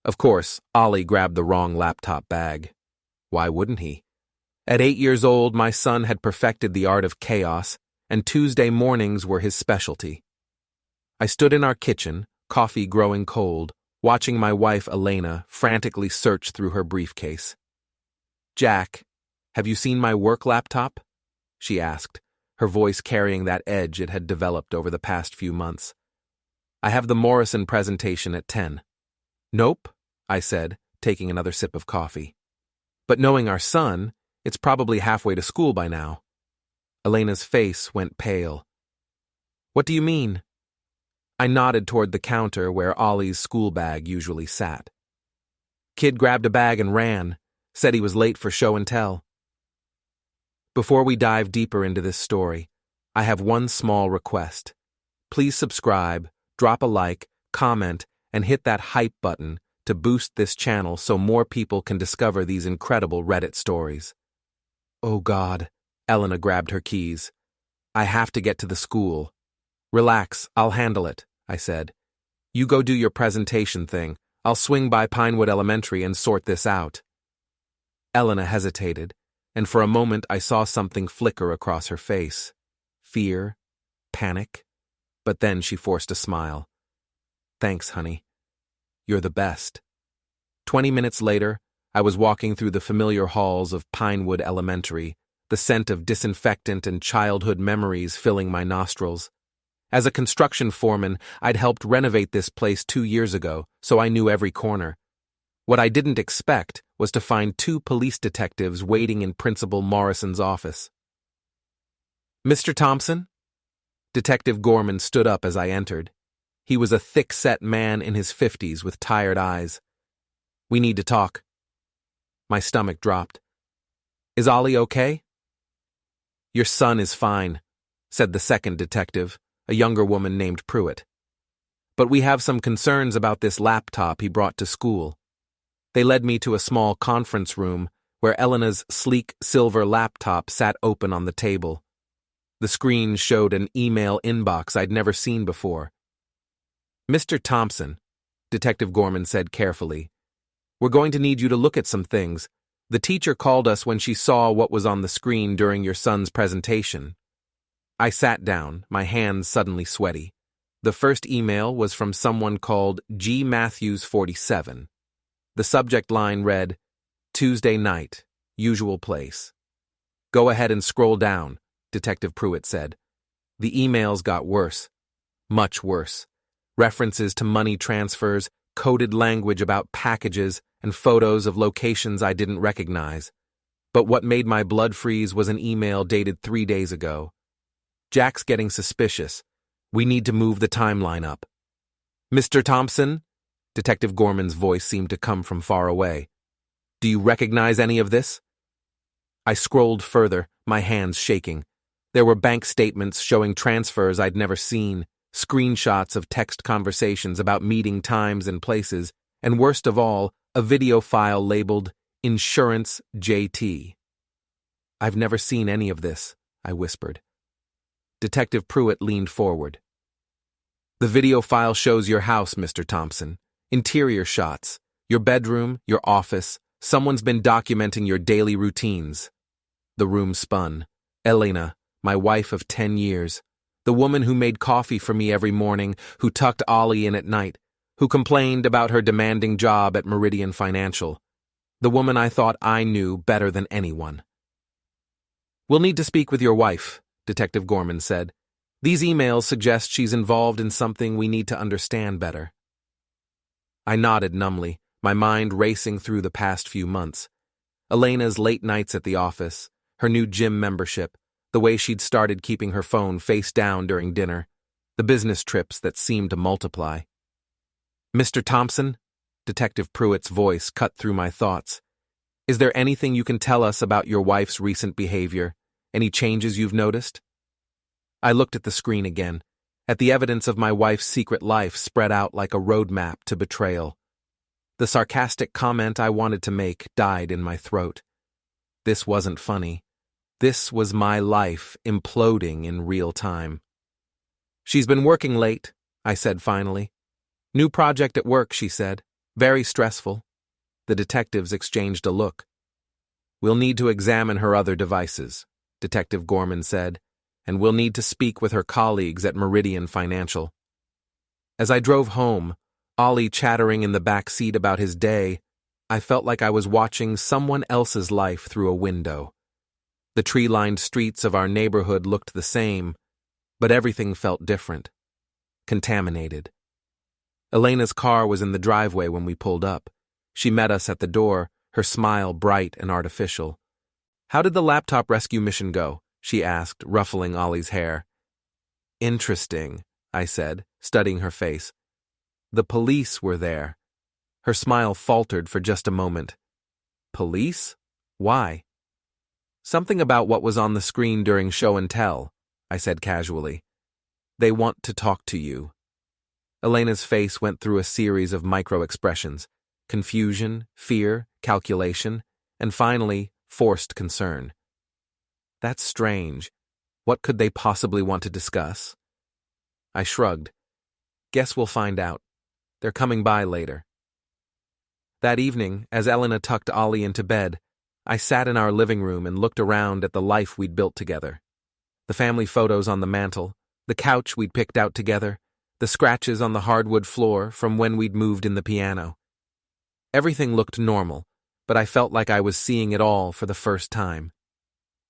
Of course, Ollie grabbed the wrong laptop bag. Why wouldn't he? At 8 years old, my son had perfected the art of chaos, and Tuesday mornings were his specialty. I stood in our kitchen, coffee growing cold, watching my wife Elena frantically search through her briefcase. "Jack, have you seen my work laptop?" she asked, her voice carrying that edge it had developed over the past few months. "I have the Morrison presentation at 10. "Nope," I said, taking another sip of coffee. "But knowing our son, it's probably halfway to school by now." Elena's face went pale. "What do you mean?" I nodded toward the counter where Ollie's school bag usually sat. "Kid grabbed a bag and ran, said he was late for show and tell." Before we dive deeper into this story, I have one small request. Please subscribe, drop a like, comment, and hit that hype button to boost this channel so more people can discover these incredible Reddit stories. "Oh God," Elena grabbed her keys. "I have to get to the school." "Relax, I'll handle it," I said. "You go do your presentation thing. I'll swing by Pinewood Elementary and sort this out." Elena hesitated, and for a moment I saw something flicker across her face. Fear, panic, but then she forced a smile. "Thanks, honey. You're the best." 20 minutes later, I was walking through the familiar halls of Pinewood Elementary, the scent of disinfectant and childhood memories filling my nostrils. As a construction foreman, I'd helped renovate this place 2 years ago, so I knew every corner. What I didn't expect was to find 2 police detectives waiting in Principal Morrison's office. "Mr. Thompson?" Detective Gorman stood up as I entered. He was a thick-set man in his 50s with tired eyes. "We need to talk." My stomach dropped. "Is Ollie okay?" "Your son is fine," said the second detective, a younger woman named Pruitt. "But we have some concerns about this laptop he brought to school." They led me to a small conference room where Elena's sleek silver laptop sat open on the table. The screen showed an email inbox I'd never seen before. "Mr. Thompson," Detective Gorman said carefully, "we're going to need you to look at some things. The teacher called us when she saw what was on the screen during your son's presentation." I sat down, my hands suddenly sweaty. The first email was from someone called G. Matthews 47. The subject line read, "Tuesday night, usual place." "Go ahead and scroll down," Detective Pruitt said. The emails got worse. Much worse. References to money transfers, coded language about packages, and photos of locations I didn't recognize. But what made my blood freeze was an email dated 3 days ago. "Jack's getting suspicious. We need to move the timeline up." "Mr. Thompson?" Detective Gorman's voice seemed to come from far away. "Do you recognize any of this?" I scrolled further, my hands shaking. There were bank statements showing transfers I'd never seen, screenshots of text conversations about meeting times and places, and worst of all, a video file labeled Insurance JT. "I've never seen any of this," I whispered. Detective Pruitt leaned forward. "The video file shows your house, Mr. Thompson. Interior shots, your bedroom, your office. Someone's been documenting your daily routines." The room spun. Elena, my wife of 10 years, the woman who made coffee for me every morning, who tucked Ollie in at night, who complained about her demanding job at Meridian Financial, the woman I thought I knew better than anyone. "We'll need to speak with your wife," Detective Gorman said. "These emails suggest she's involved in something we need to understand better." I nodded numbly, my mind racing through the past few months. Elena's late nights at the office, her new gym membership, the way she'd started keeping her phone face down during dinner, the business trips that seemed to multiply. "Mr. Thompson?" Detective Pruitt's voice cut through my thoughts. "Is there anything you can tell us about your wife's recent behavior? Any changes you've noticed?" I looked at the screen again, at the evidence of my wife's secret life spread out like a roadmap to betrayal. The sarcastic comment I wanted to make died in my throat. This wasn't funny. This was my life imploding in real time. "She's been working late," I said finally. "New project at work," she said. Very stressful. The detectives exchanged a look. We'll need to examine her other devices, Detective Gorman said, and we'll need to speak with her colleagues at Meridian Financial. As I drove home, Ollie chattering in the back seat about his day, I felt like I was watching someone else's life through a window. The tree-lined streets of our neighborhood looked the same, but everything felt different. Contaminated. Elena's car was in the driveway when we pulled up. She met us at the door, her smile bright and artificial. "How did the laptop rescue mission go?" she asked, ruffling Ollie's hair. "Interesting," I said, studying her face. "The police were there." Her smile faltered for just a moment. "Police? Why?" "Something about what was on the screen during show and tell," I said casually. "They want to talk to you." Elena's face went through a series of micro-expressions: confusion, fear, calculation, and finally, forced concern. "That's strange. What could they possibly want to discuss?" I shrugged. "Guess we'll find out. They're coming by later." That evening, as Elena tucked Ollie into bed, I sat in our living room and looked around at the life we'd built together. The family photos on the mantel, the couch we'd picked out together, the scratches on the hardwood floor from when we'd moved in the piano. Everything looked normal, but I felt like I was seeing it all for the first time.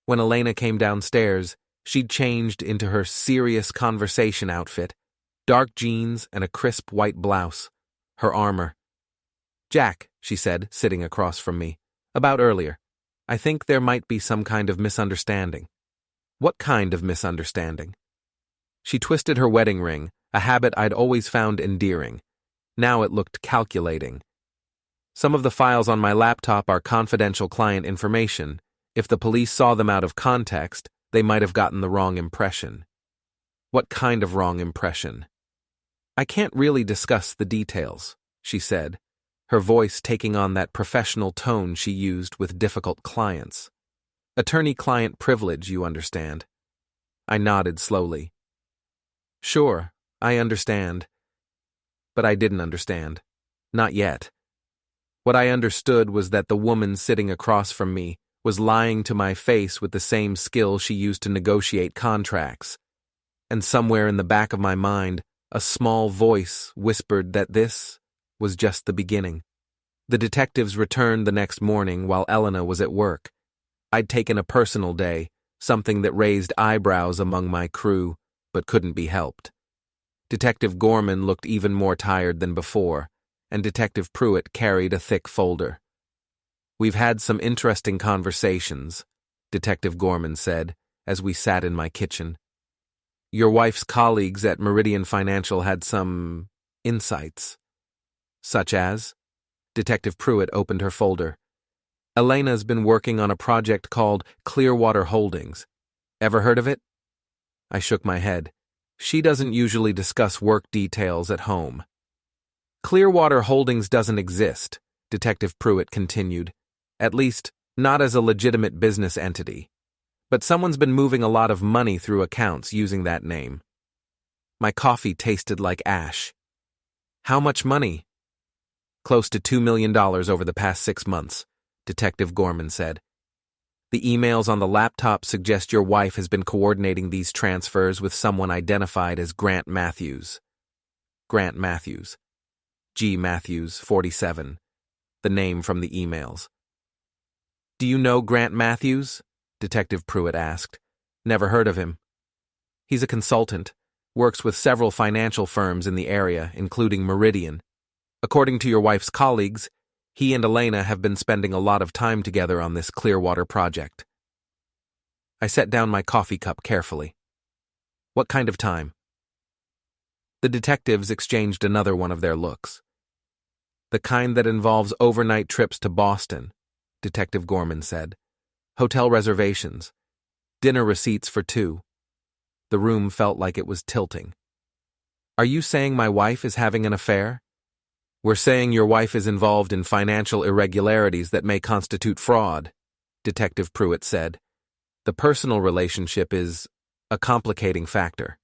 When Elena came downstairs, she'd changed into her serious conversation outfit, dark jeans and a crisp white blouse, her armor. "Jack," she said, sitting across from me, "about earlier. I think there might be some kind of misunderstanding." "What kind of misunderstanding?" She twisted her wedding ring, a habit I'd always found endearing. Now it looked calculating. "Some of the files on my laptop are confidential client information. If the police saw them out of context, they might have gotten the wrong impression." "What kind of wrong impression?" "I can't really discuss the details," she said, her voice taking on that professional tone she used with difficult clients. "Attorney-client privilege, you understand." I nodded slowly. "Sure, I understand." But I didn't understand. Not yet. What I understood was that the woman sitting across from me was lying to my face with the same skill she used to negotiate contracts. And somewhere in the back of my mind, a small voice whispered that this was just the beginning. The detectives returned the next morning while Elena was at work. I'd taken a personal day, something that raised eyebrows among my crew, but couldn't be helped. Detective Gorman looked even more tired than before, and Detective Pruitt carried a thick folder. "We've had some interesting conversations," Detective Gorman said, as we sat in my kitchen. "Your wife's colleagues at Meridian Financial had some insights." "Such as?" Detective Pruitt opened her folder. "Elena's been working on a project called Clearwater Holdings. Ever heard of it?" I shook my head. She doesn't usually discuss work details at home. "Clearwater Holdings doesn't exist," Detective Pruitt continued. "At least, not as a legitimate business entity. But someone's been moving a lot of money through accounts using that name." My coffee tasted like ash. "How much money?" "Close to $2 million over the past 6 months, Detective Gorman said. "The emails on the laptop suggest your wife has been coordinating these transfers with someone identified as Grant Matthews." Grant Matthews. G. Matthews, 47. The name from the emails. "Do you know Grant Matthews?" Detective Pruitt asked. "Never heard of him." "He's a consultant, works with several financial firms in the area, including Meridian. According to your wife's colleagues, he and Elena have been spending a lot of time together on this Clearwater project." I set down my coffee cup carefully. "What kind of time?" The detectives exchanged another one of their looks. "The kind that involves overnight trips to Boston," Detective Gorman said. "Hotel reservations. Dinner receipts for 2. The room felt like it was tilting. "Are you saying my wife is having an affair?" "We're saying your wife is involved in financial irregularities that may constitute fraud," Detective Pruitt said. "The personal relationship is a complicating factor."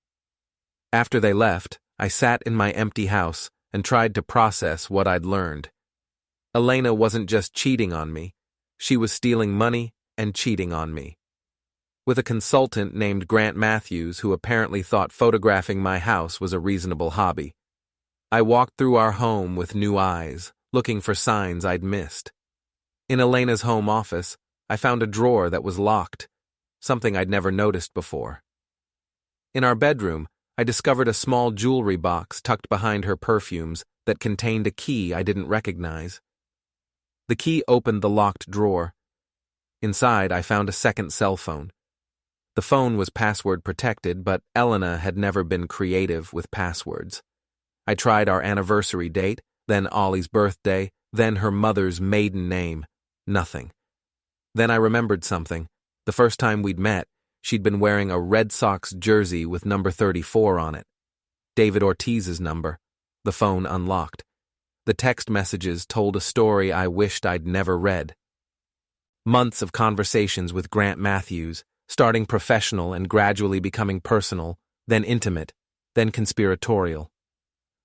After they left, I sat in my empty house and tried to process what I'd learned. Elena wasn't just cheating on me. She was stealing money and cheating on me. With a consultant named Grant Matthews who apparently thought photographing my house was a reasonable hobby. I walked through our home with new eyes, looking for signs I'd missed. In Elena's home office, I found a drawer that was locked, something I'd never noticed before. In our bedroom, I discovered a small jewelry box tucked behind her perfumes that contained a key I didn't recognize. The key opened the locked drawer. Inside, I found a second cell phone. The phone was password protected, but Elena had never been creative with passwords. I tried our anniversary date, then Ollie's birthday, then her mother's maiden name. Nothing. Then I remembered something. The first time we'd met, she'd been wearing a Red Sox jersey with number 34 on it. David Ortiz's number. The phone unlocked. The text messages told a story I wished I'd never read. Months of conversations with Grant Matthews, starting professional and gradually becoming personal, then intimate, then conspiratorial.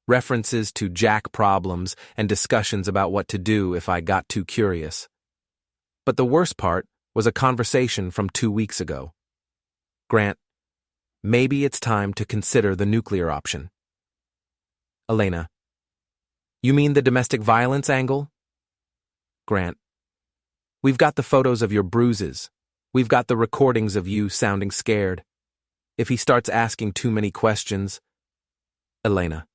References to Jack problems and discussions about what to do if I got too curious. But the worst part was a conversation from 2 weeks ago. Grant, maybe it's time to consider the nuclear option. Elena, you mean the domestic violence angle? Grant, we've got the photos of your bruises. We've got the recordings of you sounding scared. If he starts asking too many questions... Elena,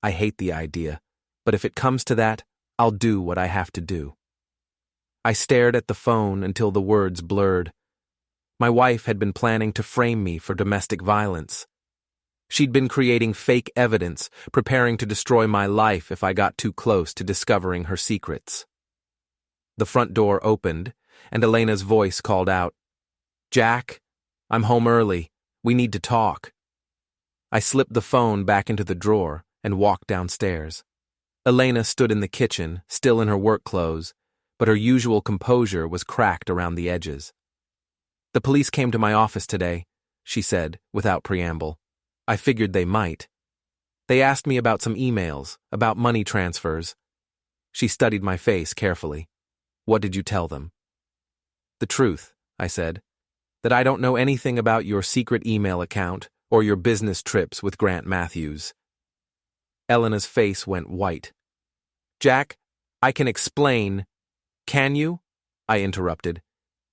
I hate the idea, but if it comes to that, I'll do what I have to do. I stared at the phone until the words blurred. My wife had been planning to frame me for domestic violence. She'd been creating fake evidence, preparing to destroy my life if I got too close to discovering her secrets. The front door opened, and Elena's voice called out, "Jack, I'm home early. We need to talk." I slipped the phone back into the drawer and walked downstairs. Elena stood in the kitchen, still in her work clothes, but her usual composure was cracked around the edges. "The police came to my office today," she said, without preamble. "I figured they might. They asked me about some emails, about money transfers." She studied my face carefully. "What did you tell them?" "The truth," I said, "that I don't know anything about your secret email account or your business trips with Grant Matthews." Elena's face went white. "Jack, I can explain." "Can you?" I interrupted.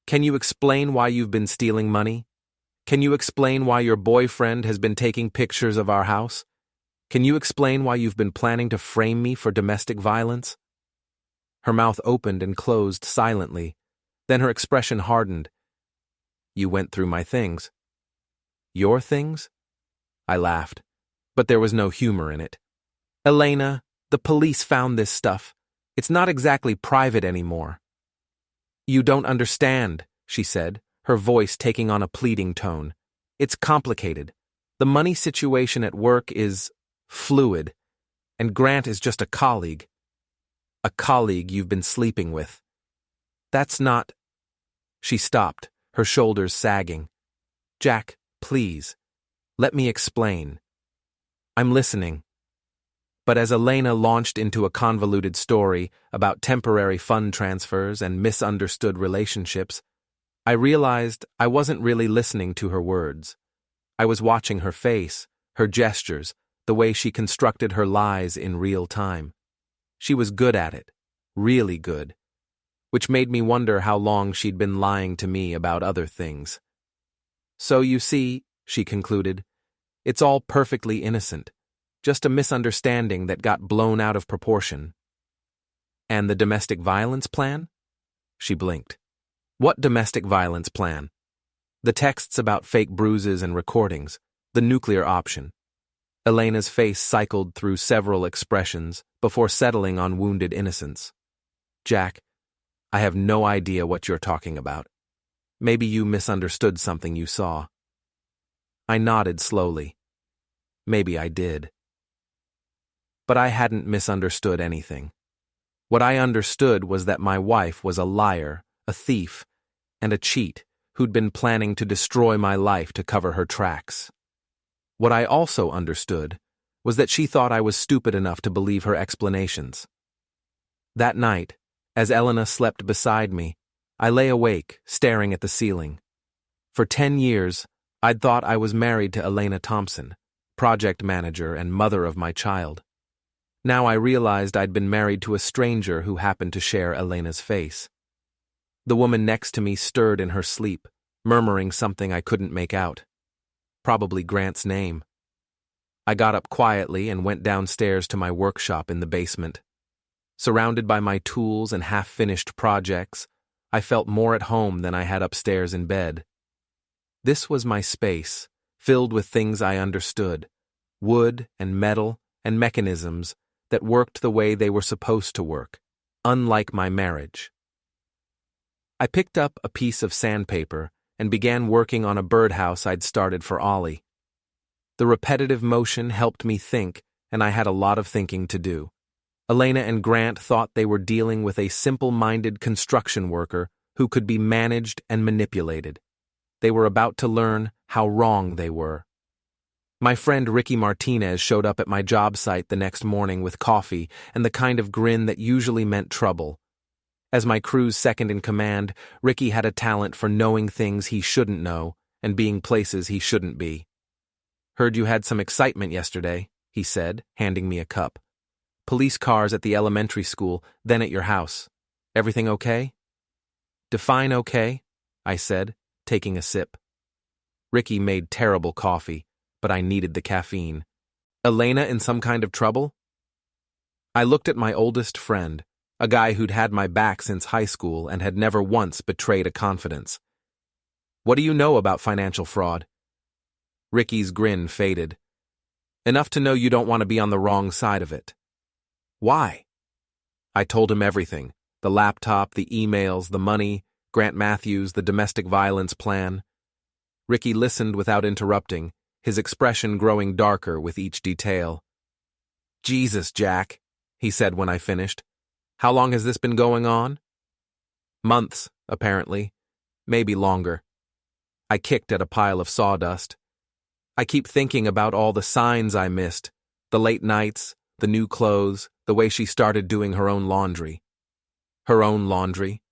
"Can you explain why you've been stealing money? Can you explain why your boyfriend has been taking pictures of our house? Can you explain why you've been planning to frame me for domestic violence?" Her mouth opened and closed silently. Then her expression hardened. "You went through my things." "Your things?" I laughed, but there was no humor in it. "Elena, the police found this stuff. It's not exactly private anymore." "You don't understand," she said, her voice taking on a pleading tone. "It's complicated. The money situation at work is fluid, and Grant is just a colleague. A colleague you've been sleeping with. That's not..." She stopped, her shoulders sagging. "Jack, please, let me explain." "I'm listening." But as Elena launched into a convoluted story about temporary fund transfers and misunderstood relationships, I realized I wasn't really listening to her words. I was watching her face, her gestures, the way she constructed her lies in real time. She was good at it, really good, which made me wonder how long she'd been lying to me about other things. "So you see," she concluded, "it's all perfectly innocent. Just a misunderstanding that got blown out of proportion." "And the domestic violence plan?" She blinked. "What domestic violence plan?" "The texts about fake bruises and recordings. The nuclear option." Elena's face cycled through several expressions before settling on wounded innocence. "Jack, I have no idea what you're talking about. Maybe you misunderstood something you saw." I nodded slowly. Maybe I did. But I hadn't misunderstood anything. What I understood was that my wife was a liar, a thief, and a cheat who'd been planning to destroy my life to cover her tracks. What I also understood was that she thought I was stupid enough to believe her explanations. That night, as Elena slept beside me, I lay awake, staring at the ceiling. For 10 years, I'd thought I was married to Ollie Thompson, project manager and mother of my child. Now I realized I'd been married to a stranger who happened to share Elena's face. The woman next to me stirred in her sleep, murmuring something I couldn't make out. Probably Grant's name. I got up quietly and went downstairs to my workshop in the basement. Surrounded by my tools and half-finished projects, I felt more at home than I had upstairs in bed. This was my space, filled with things I understood, wood and metal and mechanisms that worked the way they were supposed to work, unlike my marriage. I picked up a piece of sandpaper and began working on a birdhouse I'd started for Ollie. The repetitive motion helped me think, and I had a lot of thinking to do. Elena and Grant thought they were dealing with a simple-minded construction worker who could be managed and manipulated. They were about to learn how wrong they were. My friend Ricky Martinez showed up at my job site the next morning with coffee and the kind of grin that usually meant trouble. As my crew's second-in-command, Ricky had a talent for knowing things he shouldn't know and being places he shouldn't be. "Heard you had some excitement yesterday," he said, handing me a cup. "Police cars at the elementary school, then at your house. Everything okay?" "Define okay," I said, taking a sip. Ricky made terrible coffee, but I needed the caffeine. "Elena in some kind of trouble?" I looked at my oldest friend, a guy who'd had my back since high school and had never once betrayed a confidence. "What do you know about financial fraud?" Ricky's grin faded. "Enough to know you don't want to be on the wrong side of it." "Why?" I told him everything: the laptop, the emails, the money, Grant Matthews, the domestic violence plan. Ricky listened without interrupting, his expression growing darker with each detail. "Jesus, Jack," he said when I finished. "How long has this been going on?" "Months, apparently. Maybe longer." I kicked at a pile of sawdust. "I keep thinking about all the signs I missed, the late nights, the new clothes, the way she started doing her own laundry." "Her own laundry?"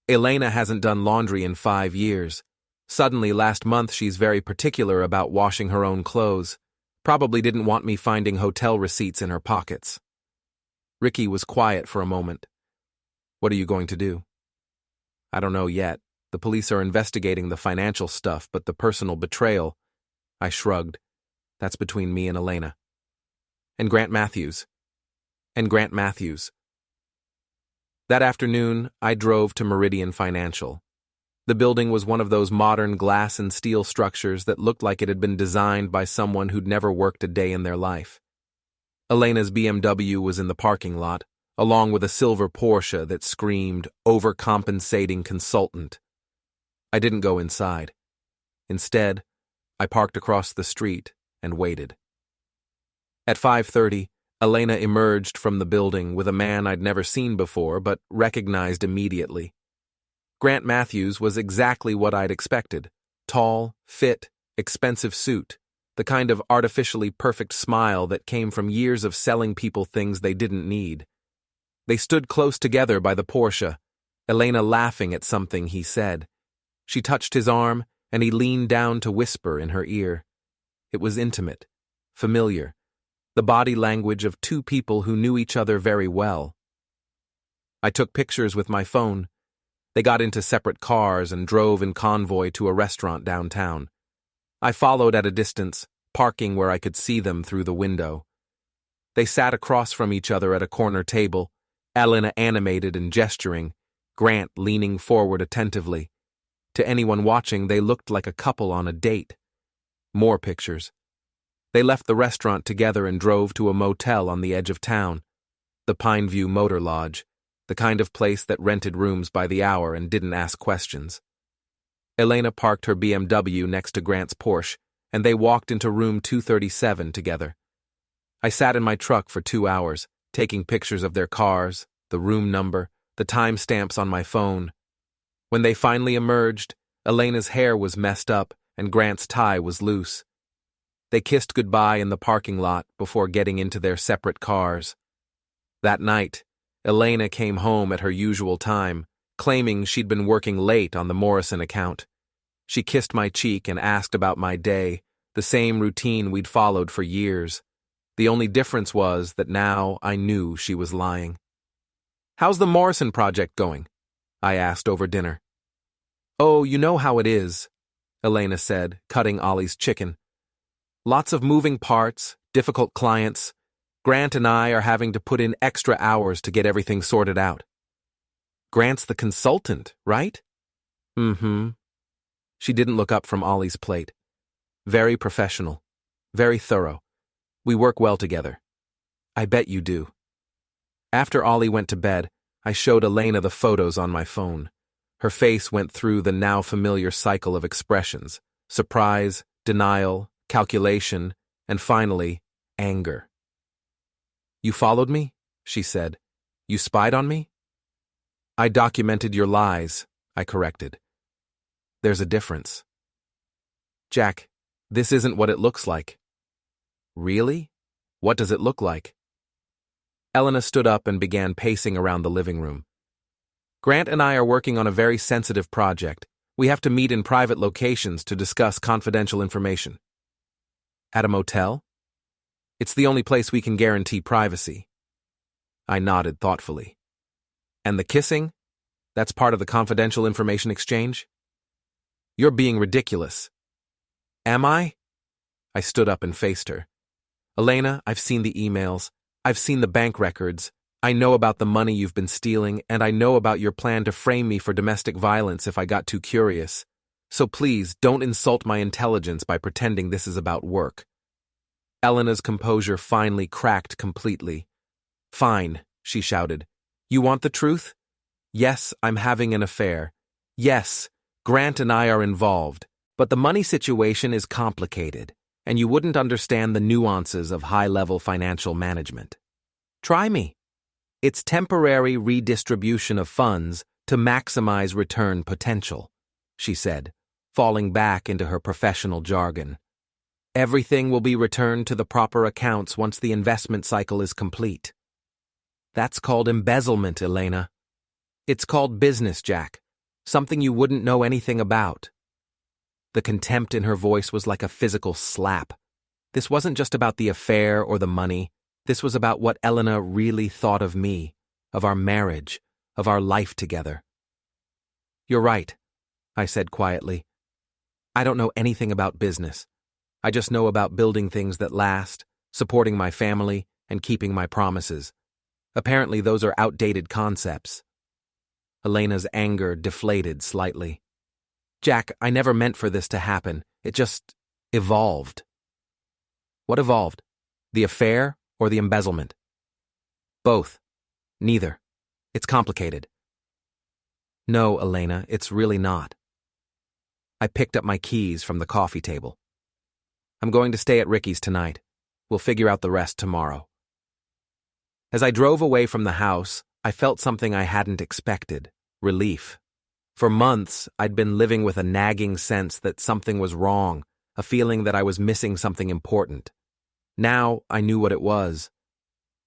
"Elena hasn't done laundry in 5 years. Suddenly, last month, she's very particular about washing her own clothes. Probably didn't want me finding hotel receipts in her pockets." Ricky was quiet for a moment. "What are you going to do?" "I don't know yet. The police are investigating the financial stuff, but the personal betrayal..." I shrugged. "That's between me and Elena." "And Grant Matthews." "And Grant Matthews." That afternoon, I drove to Meridian Financial. The building was one of those modern glass and steel structures that looked like it had been designed by someone who'd never worked a day in their life. Elena's BMW was in the parking lot, along with a silver Porsche that screamed, "Overcompensating consultant." I didn't go inside. Instead, I parked across the street and waited. At 5:30, Elena emerged from the building with a man I'd never seen before but recognized immediately. Grant Matthews was exactly what I'd expected: tall, fit, expensive suit, the kind of artificially perfect smile that came from years of selling people things they didn't need. They stood close together by the Porsche, Elena laughing at something he said. She touched his arm, and he leaned down to whisper in her ear. It was intimate, familiar, the body language of two people who knew each other very well. I took pictures with my phone. They got into separate cars and drove in convoy to a restaurant downtown. I followed at a distance, parking where I could see them through the window. They sat across from each other at a corner table, Elena animated and gesturing, Grant leaning forward attentively. To anyone watching, they looked like a couple on a date. More pictures. They left the restaurant together and drove to a motel on the edge of town, the Pineview Motor Lodge, the kind of place that rented rooms by the hour and didn't ask questions. Elena parked her BMW next to Grant's Porsche, and they walked into room 237 together. I sat in my truck for 2 hours, taking pictures of their cars, the room number, the timestamps on my phone. When they finally emerged, Elena's hair was messed up and Grant's tie was loose. They kissed goodbye in the parking lot before getting into their separate cars. That night, Elena came home at her usual time, claiming she'd been working late on the Morrison account. She kissed my cheek and asked about my day, the same routine we'd followed for years. The only difference was that now I knew she was lying. "How's the Morrison project going?" I asked over dinner. "Oh, you know how it is," Elena said, cutting Ollie's chicken. "Lots of moving parts, difficult clients. Grant and I are having to put in extra hours to get everything sorted out." "Grant's the consultant, right?" "Mm-hmm." She didn't look up from Ollie's plate. "Very professional. Very thorough. We work well together." "I bet you do." After Ollie went to bed, I showed Elena the photos on my phone. Her face went through the now familiar cycle of expressions: surprise, denial, calculation, and finally, anger. "You followed me?" she said. "You spied on me?" "I documented your lies," I corrected. "There's a difference." "Jack, this isn't what it looks like." "Really? What does it look like?" Elena stood up and began pacing around the living room. "Grant and I are working on a very sensitive project. We have to meet in private locations to discuss confidential information." "At a motel?" "It's the only place we can guarantee privacy." I nodded thoughtfully. "And the kissing? That's part of the confidential information exchange?" "You're being ridiculous." "Am I?" I stood up and faced her. "Elena, I've seen the emails. I've seen the bank records. I know about the money you've been stealing, and I know about your plan to frame me for domestic violence if I got too curious. So please, don't insult my intelligence by pretending this is about work." Elena's composure finally cracked completely. "Fine," she shouted. "You want the truth? Yes, I'm having an affair. Yes, Grant and I are involved, but the money situation is complicated, and you wouldn't understand the nuances of high-level financial management. Try me. It's temporary redistribution of funds to maximize return potential," she said, falling back into her professional jargon. "Everything will be returned to the proper accounts once the investment cycle is complete." "That's called embezzlement, Elena. It's called business, Jack. Something you wouldn't know anything about." The contempt in her voice was like a physical slap. This wasn't just about the affair or the money. This was about what Elena really thought of me, of our marriage, of our life together. "You're right," I said quietly. "I don't know anything about business. I just know about building things that last, supporting my family, and keeping my promises. Apparently those are outdated concepts." Elena's anger deflated slightly. "Jack, I never meant for this to happen. It just evolved." "What evolved? The affair or the embezzlement?" "Both. Neither. It's complicated." "No, Elena, it's really not." I picked up my keys from the coffee table. "I'm going to stay at Ricky's tonight. We'll figure out the rest tomorrow." As I drove away from the house, I felt something I hadn't expected: relief. For months, I'd been living with a nagging sense that something was wrong, a feeling that I was missing something important. Now I knew what it was.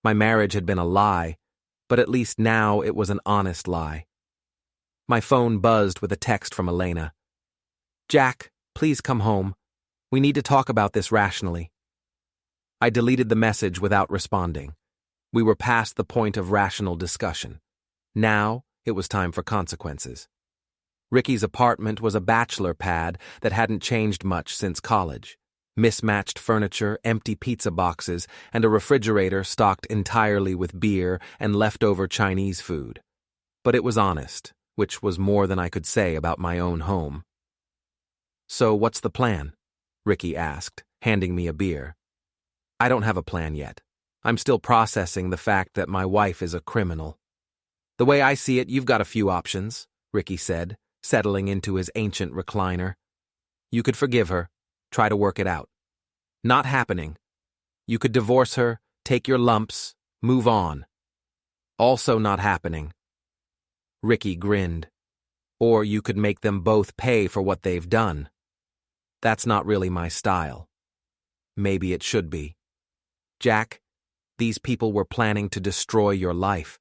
My marriage had been a lie, but at least now it was an honest lie. My phone buzzed with a text from Elena. "Jack, please come home. We need to talk about this rationally." I deleted the message without responding. We were past the point of rational discussion. Now it was time for consequences. Ricky's apartment was a bachelor pad that hadn't changed much since college. Mismatched furniture, empty pizza boxes, and a refrigerator stocked entirely with beer and leftover Chinese food. But it was honest, which was more than I could say about my own home. "So what's the plan?" Ricky asked, handing me a beer. "I don't have a plan yet. I'm still processing the fact that my wife is a criminal." "The way I see it, you've got a few options," Ricky said, settling into his ancient recliner. "You could forgive her, try to work it out. Not happening. You could divorce her, take your lumps, move on. Also not happening." Ricky grinned. "Or you could make them both pay for what they've done." "That's not really my style." "Maybe it should be. Jack, these people were planning to destroy your life.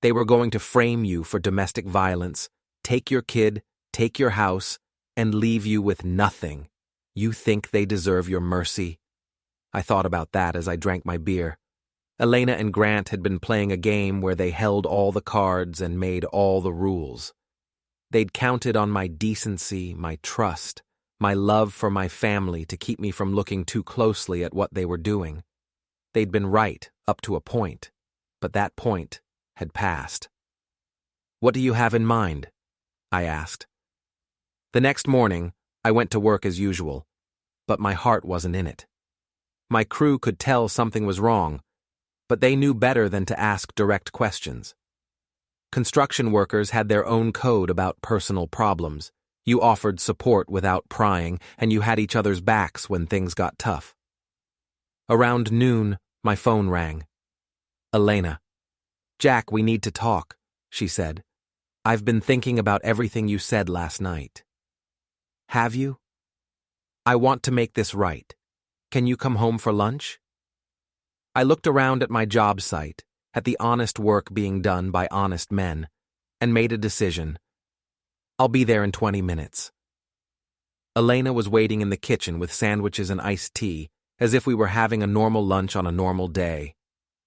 They were going to frame you for domestic violence, take your kid, take your house, and leave you with nothing. You think they deserve your mercy? I thought about that as I drank my beer. Elena and Grant had been playing a game where they held all the cards and made all the rules. They'd counted on my decency, my trust, my love for my family to keep me from looking too closely at what they were doing. They'd been right up to a point, but that point had passed. "What do you have in mind?" I asked. The next morning, I went to work as usual, but my heart wasn't in it. My crew could tell something was wrong, but they knew better than to ask direct questions. Construction workers had their own code about personal problems. You offered support without prying, and you had each other's backs when things got tough. Around noon, my phone rang. Elena. "Jack, we need to talk," she said. "I've been thinking about everything you said last night." "Have you?" "I want to make this right. Can you come home for lunch?" I looked around at my job site, at the honest work being done by honest men, and made a decision. "I'll be there in 20 minutes. Elena was waiting in the kitchen with sandwiches and iced tea, as if we were having a normal lunch on a normal day.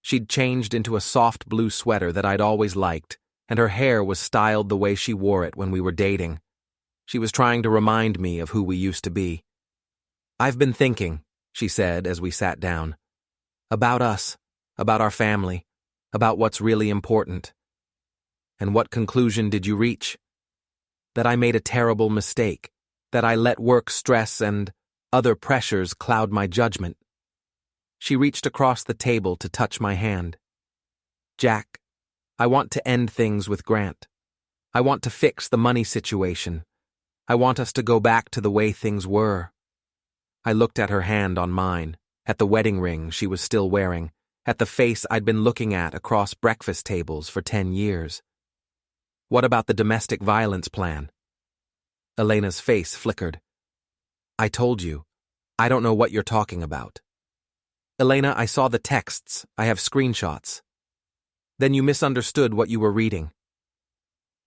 She'd changed into a soft blue sweater that I'd always liked, and her hair was styled the way she wore it when we were dating. She was trying to remind me of who we used to be. "I've been thinking," she said as we sat down, "about us, about our family, about what's really important." "And what conclusion did you reach?" "That I made a terrible mistake, that I let work stress and other pressures cloud my judgment." She reached across the table to touch my hand. "Jack, I want to end things with Grant. I want to fix the money situation. I want us to go back to the way things were." I looked at her hand on mine, at the wedding ring she was still wearing, at the face I'd been looking at across breakfast tables for 10 years. "What about the domestic violence plan?" Elena's face flickered. "I told you. I don't know what you're talking about." "Elena, I saw the texts. I have screenshots." "Then you misunderstood what you were reading."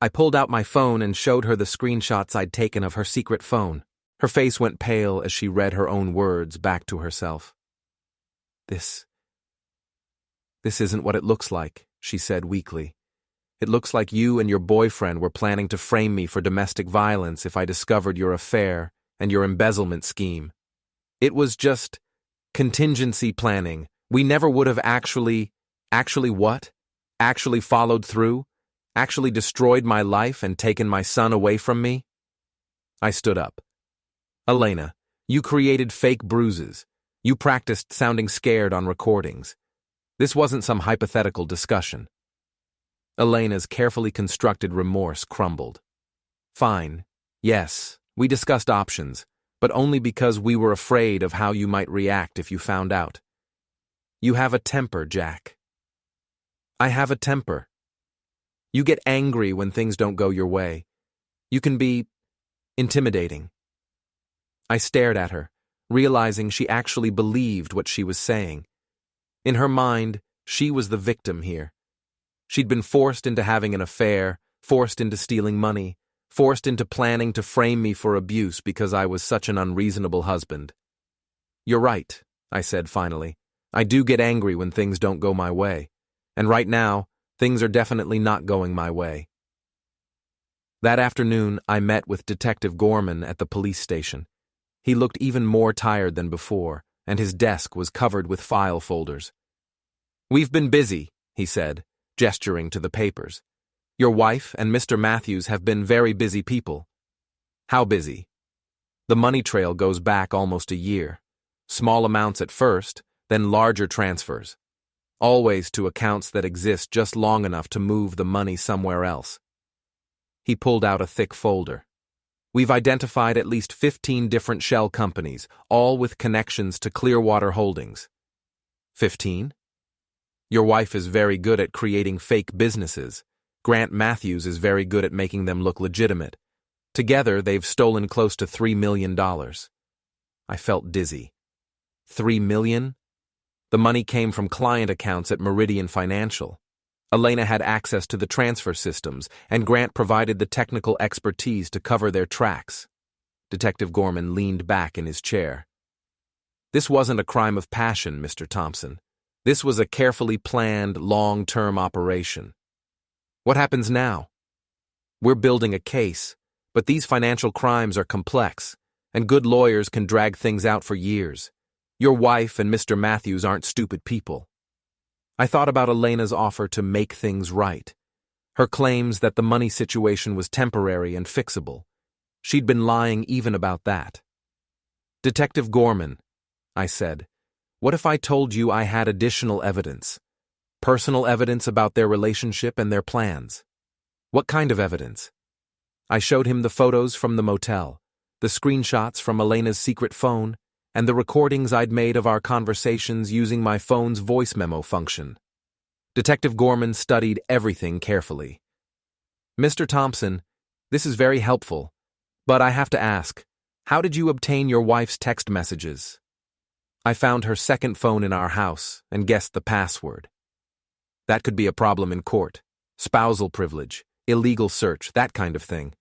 I pulled out my phone and showed her the screenshots I'd taken of her secret phone. Her face went pale as she read her own words back to herself. This isn't what it looks like," she said weakly. "It looks like you and your boyfriend were planning to frame me for domestic violence if I discovered your affair and your embezzlement scheme. It was just contingency planning. We never would have actually what? Actually followed through? Actually destroyed my life and taken my son away from me?" I stood up. "Elena, you created fake bruises. You practiced sounding scared on recordings. This wasn't some hypothetical discussion." Elena's carefully constructed remorse crumbled. "Fine. Yes, we discussed options, but only because we were afraid of how you might react if you found out. You have a temper, Jack." "I have a temper. You get angry when things don't go your way. You can be intimidating." I stared at her, realizing she actually believed what she was saying. In her mind, she was the victim here. She'd been forced into having an affair, forced into stealing money, forced into planning to frame me for abuse because I was such an unreasonable husband. "You're right," I said finally. "I do get angry when things don't go my way. And right now, things are definitely not going my way." That afternoon, I met with Detective Gorman at the police station. He looked even more tired than before, and his desk was covered with file folders. "We've been busy," he said, gesturing to the papers. "Your wife and Mr. Matthews have been very busy people." "How busy?" "The money trail goes back almost a year. Small amounts at first, then larger transfers. Always to accounts that exist just long enough to move the money somewhere else." He pulled out a thick folder. "We've identified at least 15 different shell companies, all with connections to Clearwater Holdings." 15? "Your wife is very good at creating fake businesses. Grant Matthews is very good at making them look legitimate. Together, they've stolen close to $3 million. I felt dizzy. $3 million? The money came from client accounts at Meridian Financial. Elena had access to the transfer systems, and Grant provided the technical expertise to cover their tracks. Detective Gorman leaned back in his chair. This wasn't a crime of passion, Mr. Thompson. This was a carefully planned, long-term operation. What happens now? We're building a case, but these financial crimes are complex, and good lawyers can drag things out for years. Your wife and Mr. Matthews aren't stupid people. I thought about Elena's offer to make things right. Her claims that the money situation was temporary and fixable. She'd been lying even about that. Detective Gorman, I said, what if I told you I had additional evidence? Personal evidence about their relationship and their plans. What kind of evidence? I showed him the photos from the motel, the screenshots from Elena's secret phone, and the recordings I'd made of our conversations using my phone's voice memo function. Detective Gorman studied everything carefully. Mr. Thompson, this is very helpful, but I have to ask, how did you obtain your wife's text messages? I found her second phone in our house and guessed the password. That could be a problem in court. Spousal privilege, illegal search, that kind of thing.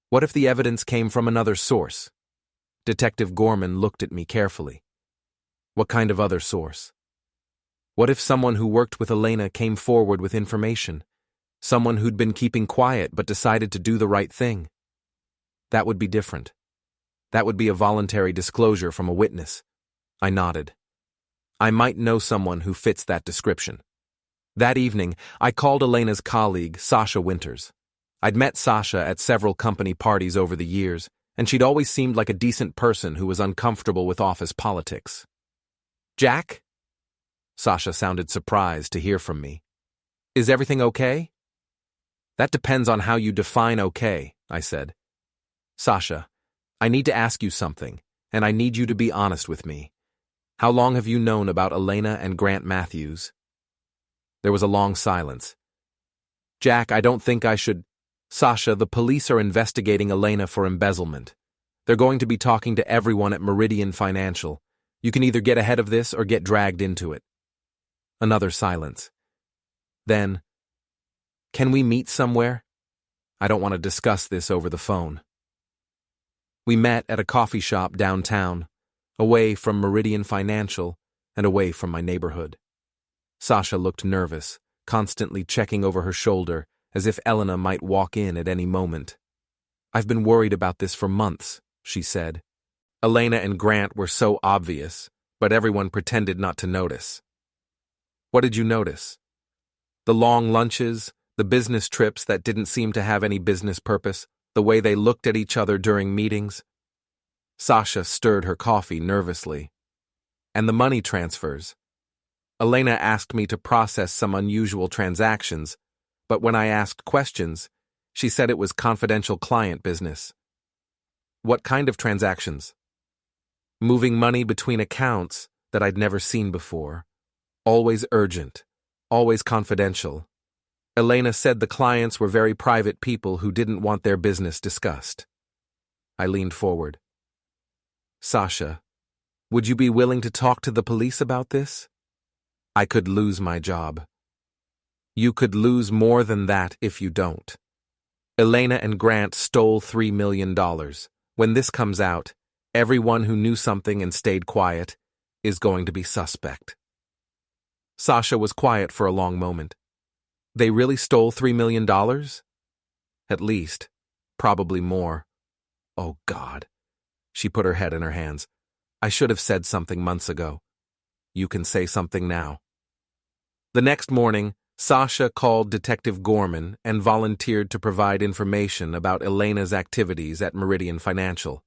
What if the evidence came from another source? Detective Gorman looked at me carefully. What kind of other source? What if someone who worked with Elena came forward with information? Someone who'd been keeping quiet but decided to do the right thing? That would be different. That would be a voluntary disclosure from a witness. I nodded. I might know someone who fits that description. That evening, I called Elena's colleague, Sasha Winters. I'd met Sasha at several company parties over the years, and she'd always seemed like a decent person who was uncomfortable with office politics. Jack? Sasha sounded surprised to hear from me. Is everything okay? That depends on how you define okay, I said. Sasha, I need to ask you something, and I need you to be honest with me. How long have you known about Elena and Grant Matthews? There was a long silence. Jack, I don't think I should... Sasha, the police are investigating Elena for embezzlement. They're going to be talking to everyone at Meridian Financial. You can either get ahead of this or get dragged into it. Another silence. Then, can we meet somewhere? I don't want to discuss this over the phone. We met at a coffee shop downtown, away from Meridian Financial and away from my neighborhood. Sasha looked nervous, constantly checking over her shoulder, as if Elena might walk in at any moment. I've been worried about this for months, she said. Elena and Grant were so obvious, but everyone pretended not to notice. What did you notice? The long lunches, the business trips that didn't seem to have any business purpose, the way they looked at each other during meetings? Sasha stirred her coffee nervously. And the money transfers. Elena asked me to process some unusual transactions, but when I asked questions, she said it was confidential client business. What kind of transactions? Moving money between accounts that I'd never seen before. Always urgent, always confidential. Elena said the clients were very private people who didn't want their business discussed. I leaned forward. Sasha, would you be willing to talk to the police about this? I could lose my job. You could lose more than that if you don't. Elena and Grant stole $3 million. When this comes out, everyone who knew something and stayed quiet is going to be suspect. Sasha was quiet for a long moment. They really stole $3 million? At least. Probably more. Oh, God. She put her head in her hands. I should have said something months ago. You can say something now. The next morning, Sasha called Detective Gorman and volunteered to provide information about Elena's activities at Meridian Financial.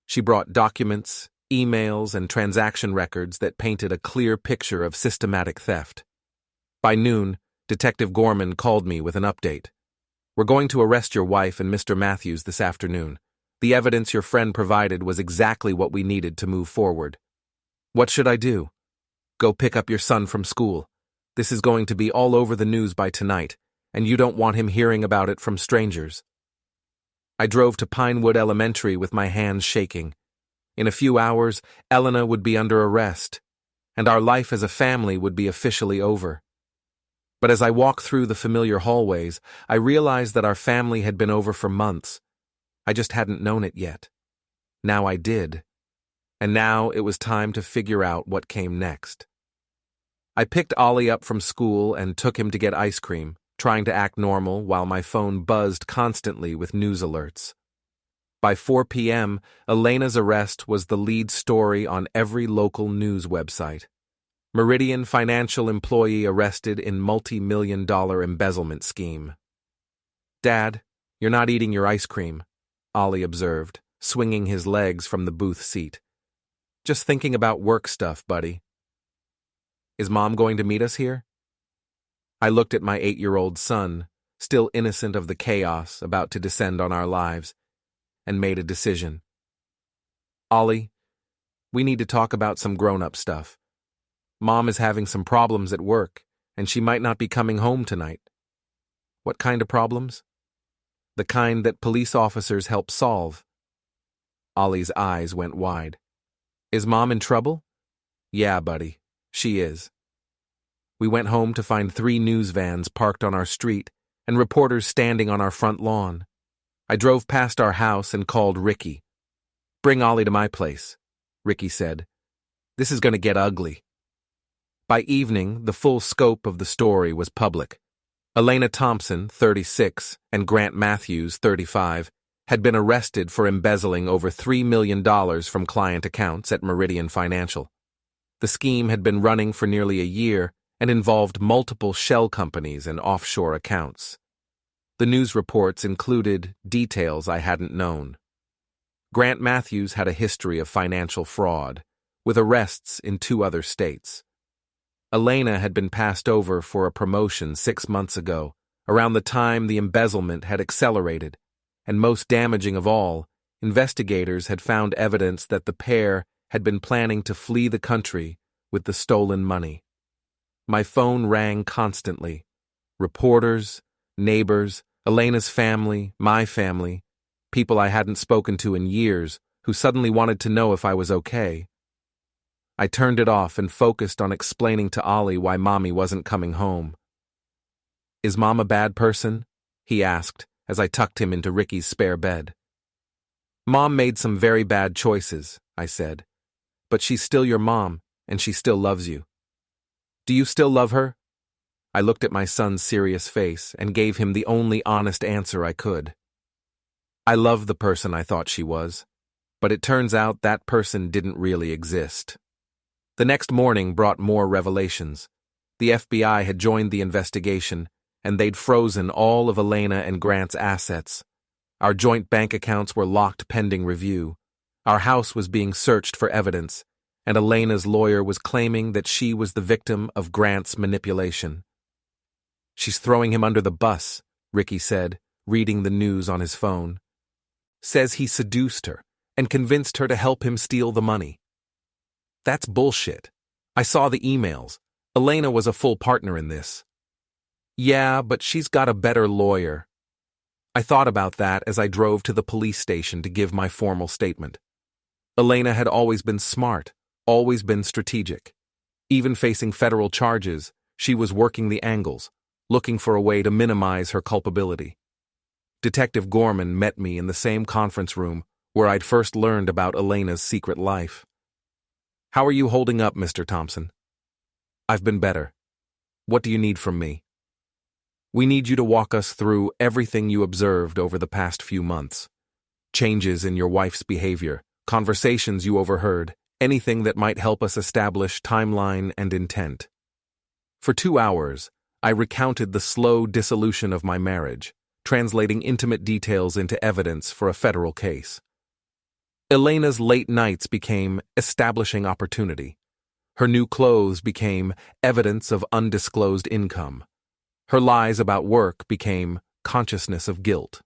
She brought documents, emails, and transaction records that painted a clear picture of systematic theft. By noon, Detective Gorman called me with an update. We're going to arrest your wife and Mr. Matthews this afternoon. The evidence your friend provided was exactly what we needed to move forward. What should I do? Go pick up your son from school. This is going to be all over the news by tonight, and you don't want him hearing about it from strangers. I drove to Pinewood Elementary with my hands shaking. In a few hours, Elena would be under arrest, and our life as a family would be officially over. But as I walked through the familiar hallways, I realized that our family had been over for months. I just hadn't known it yet. Now I did. And now it was time to figure out what came next. I picked Ollie up from school and took him to get ice cream, trying to act normal while my phone buzzed constantly with news alerts. By 4 p.m., Elena's arrest was the lead story on every local news website. Meridian Financial employee arrested in multi-million-dollar embezzlement scheme. "Dad, you're not eating your ice cream," Ollie observed, swinging his legs from the booth seat. "Just thinking about work stuff, buddy." "Is Mom going to meet us here?" I looked at my 8-year-old son, still innocent of the chaos about to descend on our lives, and made a decision. "Ollie, we need to talk about some grown-up stuff. Mom is having some problems at work, and she might not be coming home tonight." "What kind of problems?" "The kind that police officers help solve." Ollie's eyes went wide. "Is Mom in trouble?" "Yeah, buddy, she is." We went home to find 3 news vans parked on our street and reporters standing on our front lawn. I drove past our house and called Ricky. "Bring Ollie to my place," Ricky said. "This is going to get ugly." By evening, the full scope of the story was public. Ollie Thompson, 36, and Grant Matthews, 35, had been arrested for embezzling over $3 million from client accounts at Meridian Financial. The scheme had been running for nearly a year and involved multiple shell companies and offshore accounts. The news reports included details I hadn't known. Grant Matthews had a history of financial fraud, with arrests in 2 other states. Elena had been passed over for a promotion 6 months ago, around the time the embezzlement had accelerated, and most damaging of all, investigators had found evidence that the pair had been planning to flee the country with the stolen money. My phone rang constantly. Reporters, neighbors, Elena's family, my family, people I hadn't spoken to in years who suddenly wanted to know if I was okay. I turned it off and focused on explaining to Ollie why Mommy wasn't coming home. "Is Mom a bad person?" he asked as I tucked him into Ricky's spare bed. "Mom made some very bad choices," I said, "but she's still your mom, and she still loves you." "Do you still love her?" I looked at my son's serious face and gave him the only honest answer I could. I loved the person I thought she was, but it turns out that person didn't really exist. The next morning brought more revelations. The FBI had joined the investigation, and they'd frozen all of Elena and Grant's assets. Our joint bank accounts were locked pending review. Our house was being searched for evidence, and Elena's lawyer was claiming that she was the victim of Grant's manipulation. "She's throwing him under the bus," Ricky said, reading the news on his phone. "Says he seduced her and convinced her to help him steal the money." "That's bullshit. I saw the emails. Elena was a full partner in this." "Yeah, but she's got a better lawyer." I thought about that as I drove to the police station to give my formal statement. Elena had always been smart, always been strategic. Even facing federal charges, she was working the angles, looking for a way to minimize her culpability. Detective Gorman met me in the same conference room where I'd first learned about Elena's secret life. "How are you holding up, Mr. Thompson?" "I've been better. What do you need from me?" "We need you to walk us through everything you observed over the past few months. Changes in your wife's behavior, conversations you overheard, anything that might help us establish timeline and intent." For 2 hours, I recounted the slow dissolution of my marriage, translating intimate details into evidence for a federal case. Elena's late nights became establishing opportunity. Her new clothes became evidence of undisclosed income. Her lies about work became consciousness of guilt.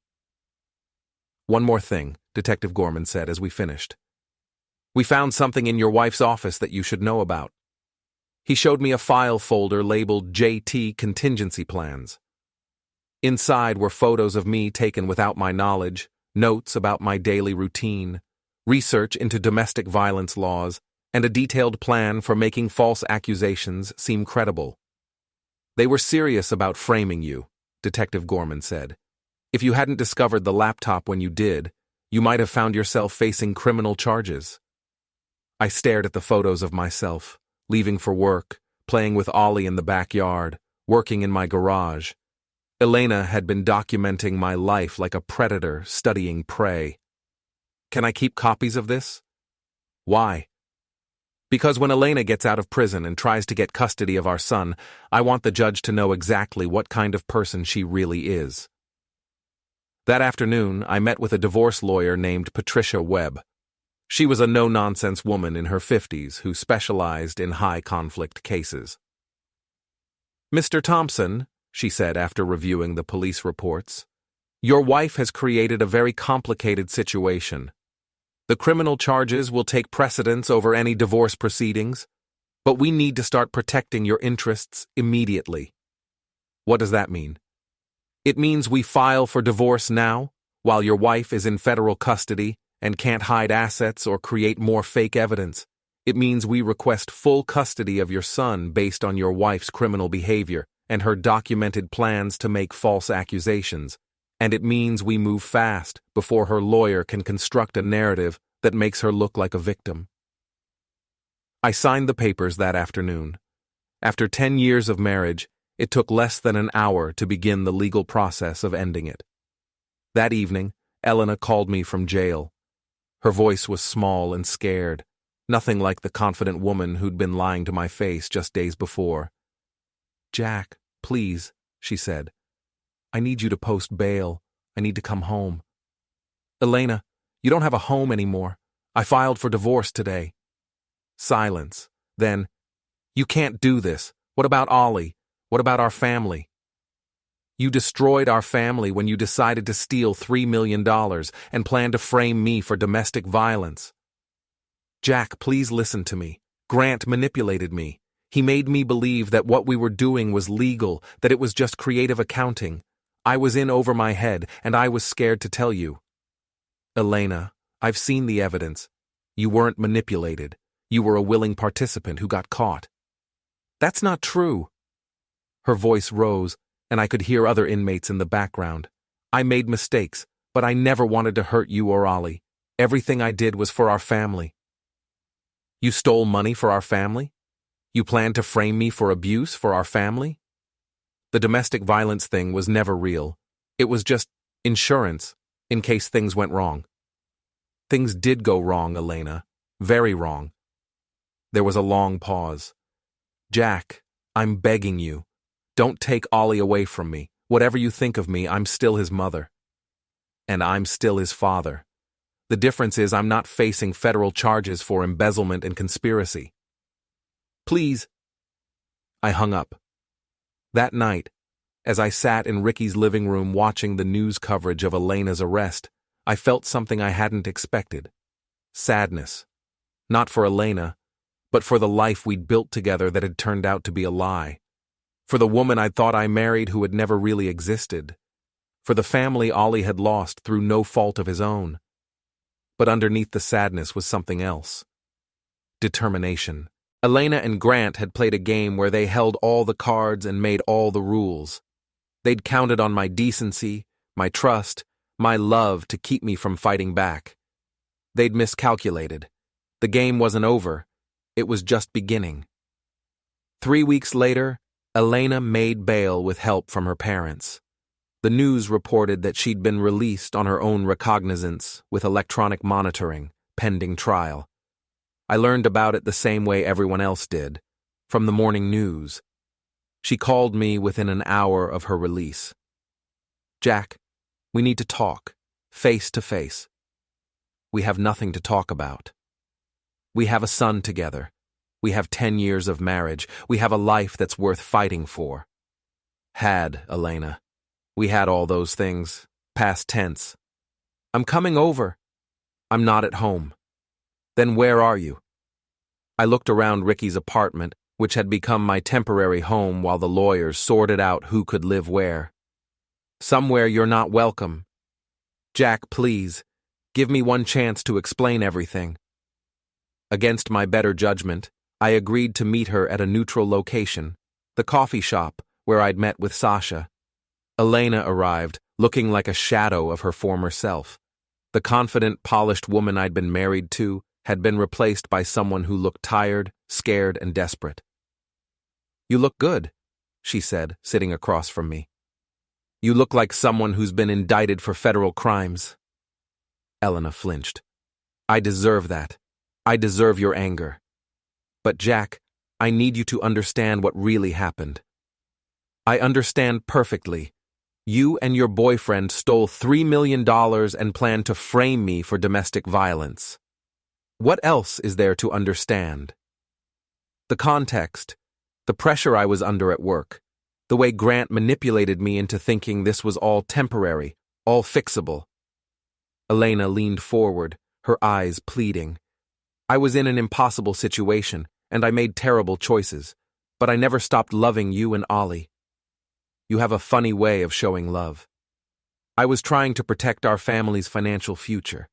"One more thing," Detective Gorman said as we finished. "We found something in your wife's office that you should know about." He showed me a file folder labeled JT Contingency Plans. Inside were photos of me taken without my knowledge, notes about my daily routine, research into domestic violence laws, and a detailed plan for making false accusations seem credible. They were serious about framing you, Detective Gorman said. If you hadn't discovered the laptop when you did, you might have found yourself facing criminal charges. I stared at the photos of myself, leaving for work, playing with Ollie in the backyard, working in my garage. Elena had been documenting my life like a predator studying prey. Can I keep copies of this? Why? Because when Elena gets out of prison and tries to get custody of our son, I want the judge to know exactly what kind of person she really is. That afternoon, I met with a divorce lawyer named Patricia Webb. She was a no-nonsense woman in her 50s who specialized in high-conflict cases. Mr. Thompson, she said after reviewing the police reports, your wife has created a very complicated situation. The criminal charges will take precedence over any divorce proceedings, but we need to start protecting your interests immediately. What does that mean? It means we file for divorce now, while your wife is in federal custody and can't hide assets or create more fake evidence. It means we request full custody of your son based on your wife's criminal behavior and her documented plans to make false accusations. And it means we move fast before her lawyer can construct a narrative that makes her look like a victim. I signed the papers that afternoon. After 10 years of marriage, it took less than an hour to begin the legal process of ending it. That evening, Elena called me from jail. Her voice was small and scared, nothing like the confident woman who'd been lying to my face just days before. Jack, please, she said. I need you to post bail. I need to come home. Elena, you don't have a home anymore. I filed for divorce today. Silence. Then, you can't do this. What about Ollie? What about our family? You destroyed our family when you decided to steal $3 million and planned to frame me for domestic violence. Jack, please listen to me. Grant manipulated me. He made me believe that what we were doing was legal, that it was just creative accounting. I was in over my head, and I was scared to tell you. Elena, I've seen the evidence. You weren't manipulated. You were a willing participant who got caught. That's not true. Her voice rose, and I could hear other inmates in the background. I made mistakes, but I never wanted to hurt you or Ollie. Everything I did was for our family. You stole money for our family? You planned to frame me for abuse for our family? The domestic violence thing was never real. It was just insurance, in case things went wrong. Things did go wrong, Elena. Very wrong. There was a long pause. Jack, I'm begging you. Don't take Ollie away from me. Whatever you think of me, I'm still his mother. And I'm still his father. The difference is I'm not facing federal charges for embezzlement and conspiracy. Please. I hung up. That night, as I sat in Ricky's living room watching the news coverage of Elena's arrest, I felt something I hadn't expected. Sadness. Not for Elena, but for the life we'd built together that had turned out to be a lie. For the woman I'd thought I married who had never really existed. For the family Ollie had lost through no fault of his own. But underneath the sadness was something else. Determination. Elena and Grant had played a game where they held all the cards and made all the rules. They'd counted on my decency, my trust, my love to keep me from fighting back. They'd miscalculated. The game wasn't over. It was just beginning. 3 weeks later, Elena made bail with help from her parents. The news reported that she'd been released on her own recognizance with electronic monitoring, pending trial. I learned about it the same way everyone else did, from the morning news. She called me within an hour of her release. Jack, we need to talk, face to face. We have nothing to talk about. We have a son together. We have 10 years of marriage. We have a life that's worth fighting for. Had, Elena. We had all those things. Past tense. I'm coming over. I'm not at home. Then where are you? I looked around Ricky's apartment, which had become my temporary home while the lawyers sorted out who could live where. Somewhere you're not welcome. Jack, please, give me one chance to explain everything. Against my better judgment, I agreed to meet her at a neutral location, the coffee shop, where I'd met with Sasha. Elena arrived, looking like a shadow of her former self. The confident, polished woman I'd been married to had been replaced by someone who looked tired, scared, and desperate. "You look good," she said, sitting across from me. "You look like someone who's been indicted for federal crimes." Elena flinched. "I deserve that. I deserve your anger. But Jack, I need you to understand what really happened." "I understand perfectly. You and your boyfriend stole $3 million and planned to frame me for domestic violence. What else is there to understand?" The context, the pressure I was under at work, the way Grant manipulated me into thinking this was all temporary, all fixable. Elena leaned forward, her eyes pleading. "I was in an impossible situation, and I made terrible choices, but I never stopped loving you and Ollie. You have a funny way of showing love. I was trying to protect our family's financial future.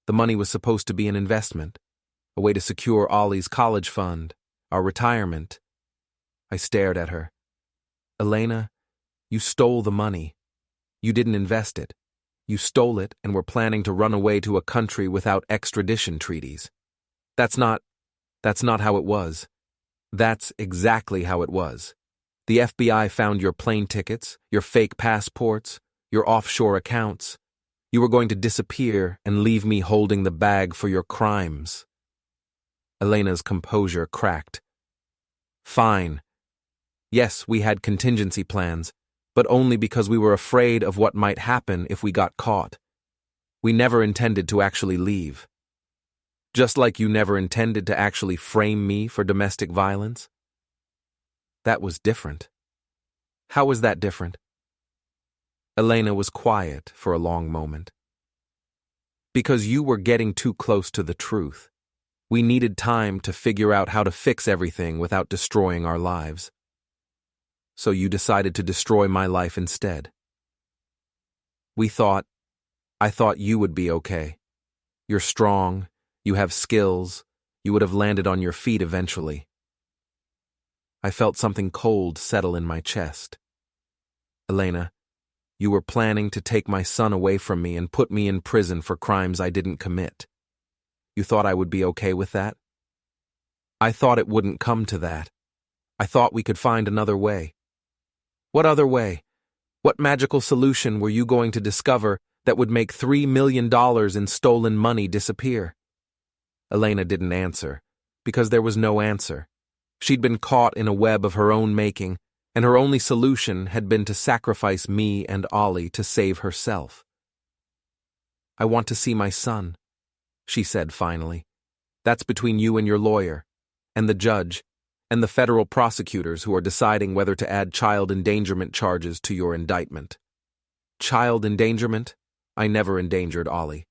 The money was supposed to be an investment, a way to secure Ollie's college fund, our retirement." I stared at her. "Elena, you stole the money. You didn't invest it. You stole it and were planning to run away to a country without extradition treaties. That's not how it was. That's exactly how it was. The FBI found your plane tickets, your fake passports, your offshore accounts. You were going to disappear and leave me holding the bag for your crimes." Elena's composure cracked. "Fine. Yes, we had contingency plans, but only because we were afraid of what might happen if we got caught. We never intended to actually leave. Just like you never intended to actually frame me for domestic violence." That was different. How was that different? Elena was quiet for a long moment. "Because you were getting too close to the truth. We needed time to figure out how to fix everything without destroying our lives. So you decided to destroy my life instead. I thought you would be okay. You're strong, you have skills, you would have landed on your feet eventually." I felt something cold settle in my chest. "Elena, you were planning to take my son away from me and put me in prison for crimes I didn't commit. You thought I would be okay with that? I thought it wouldn't come to that. I thought we could find another way." "What other way? What magical solution were you going to discover that would make $3 million in stolen money disappear?" Elena didn't answer, because there was no answer. She'd been caught in a web of her own making, and her only solution had been to sacrifice me and Ollie to save herself. "I want to see my son," she said finally. "That's between you and your lawyer, and the judge, and the federal prosecutors who are deciding whether to add child endangerment charges to your indictment." "Child endangerment? I never endangered Ollie.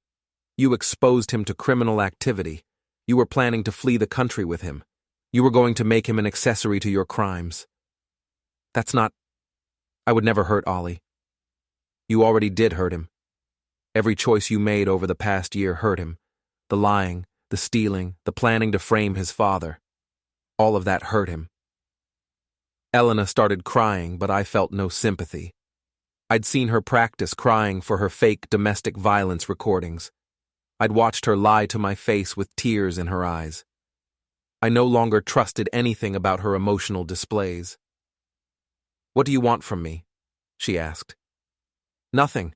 You exposed him to criminal activity. You were planning to flee the country with him. You were going to make him an accessory to your crimes." I would never hurt Ollie." "You already did hurt him. Every choice you made over the past year hurt him. The lying, the stealing, the planning to frame his father. All of that hurt him." Elena started crying, but I felt no sympathy. I'd seen her practice crying for her fake domestic violence recordings. I'd watched her lie to my face with tears in her eyes. I no longer trusted anything about her emotional displays. "What do you want from me?" she asked. "Nothing.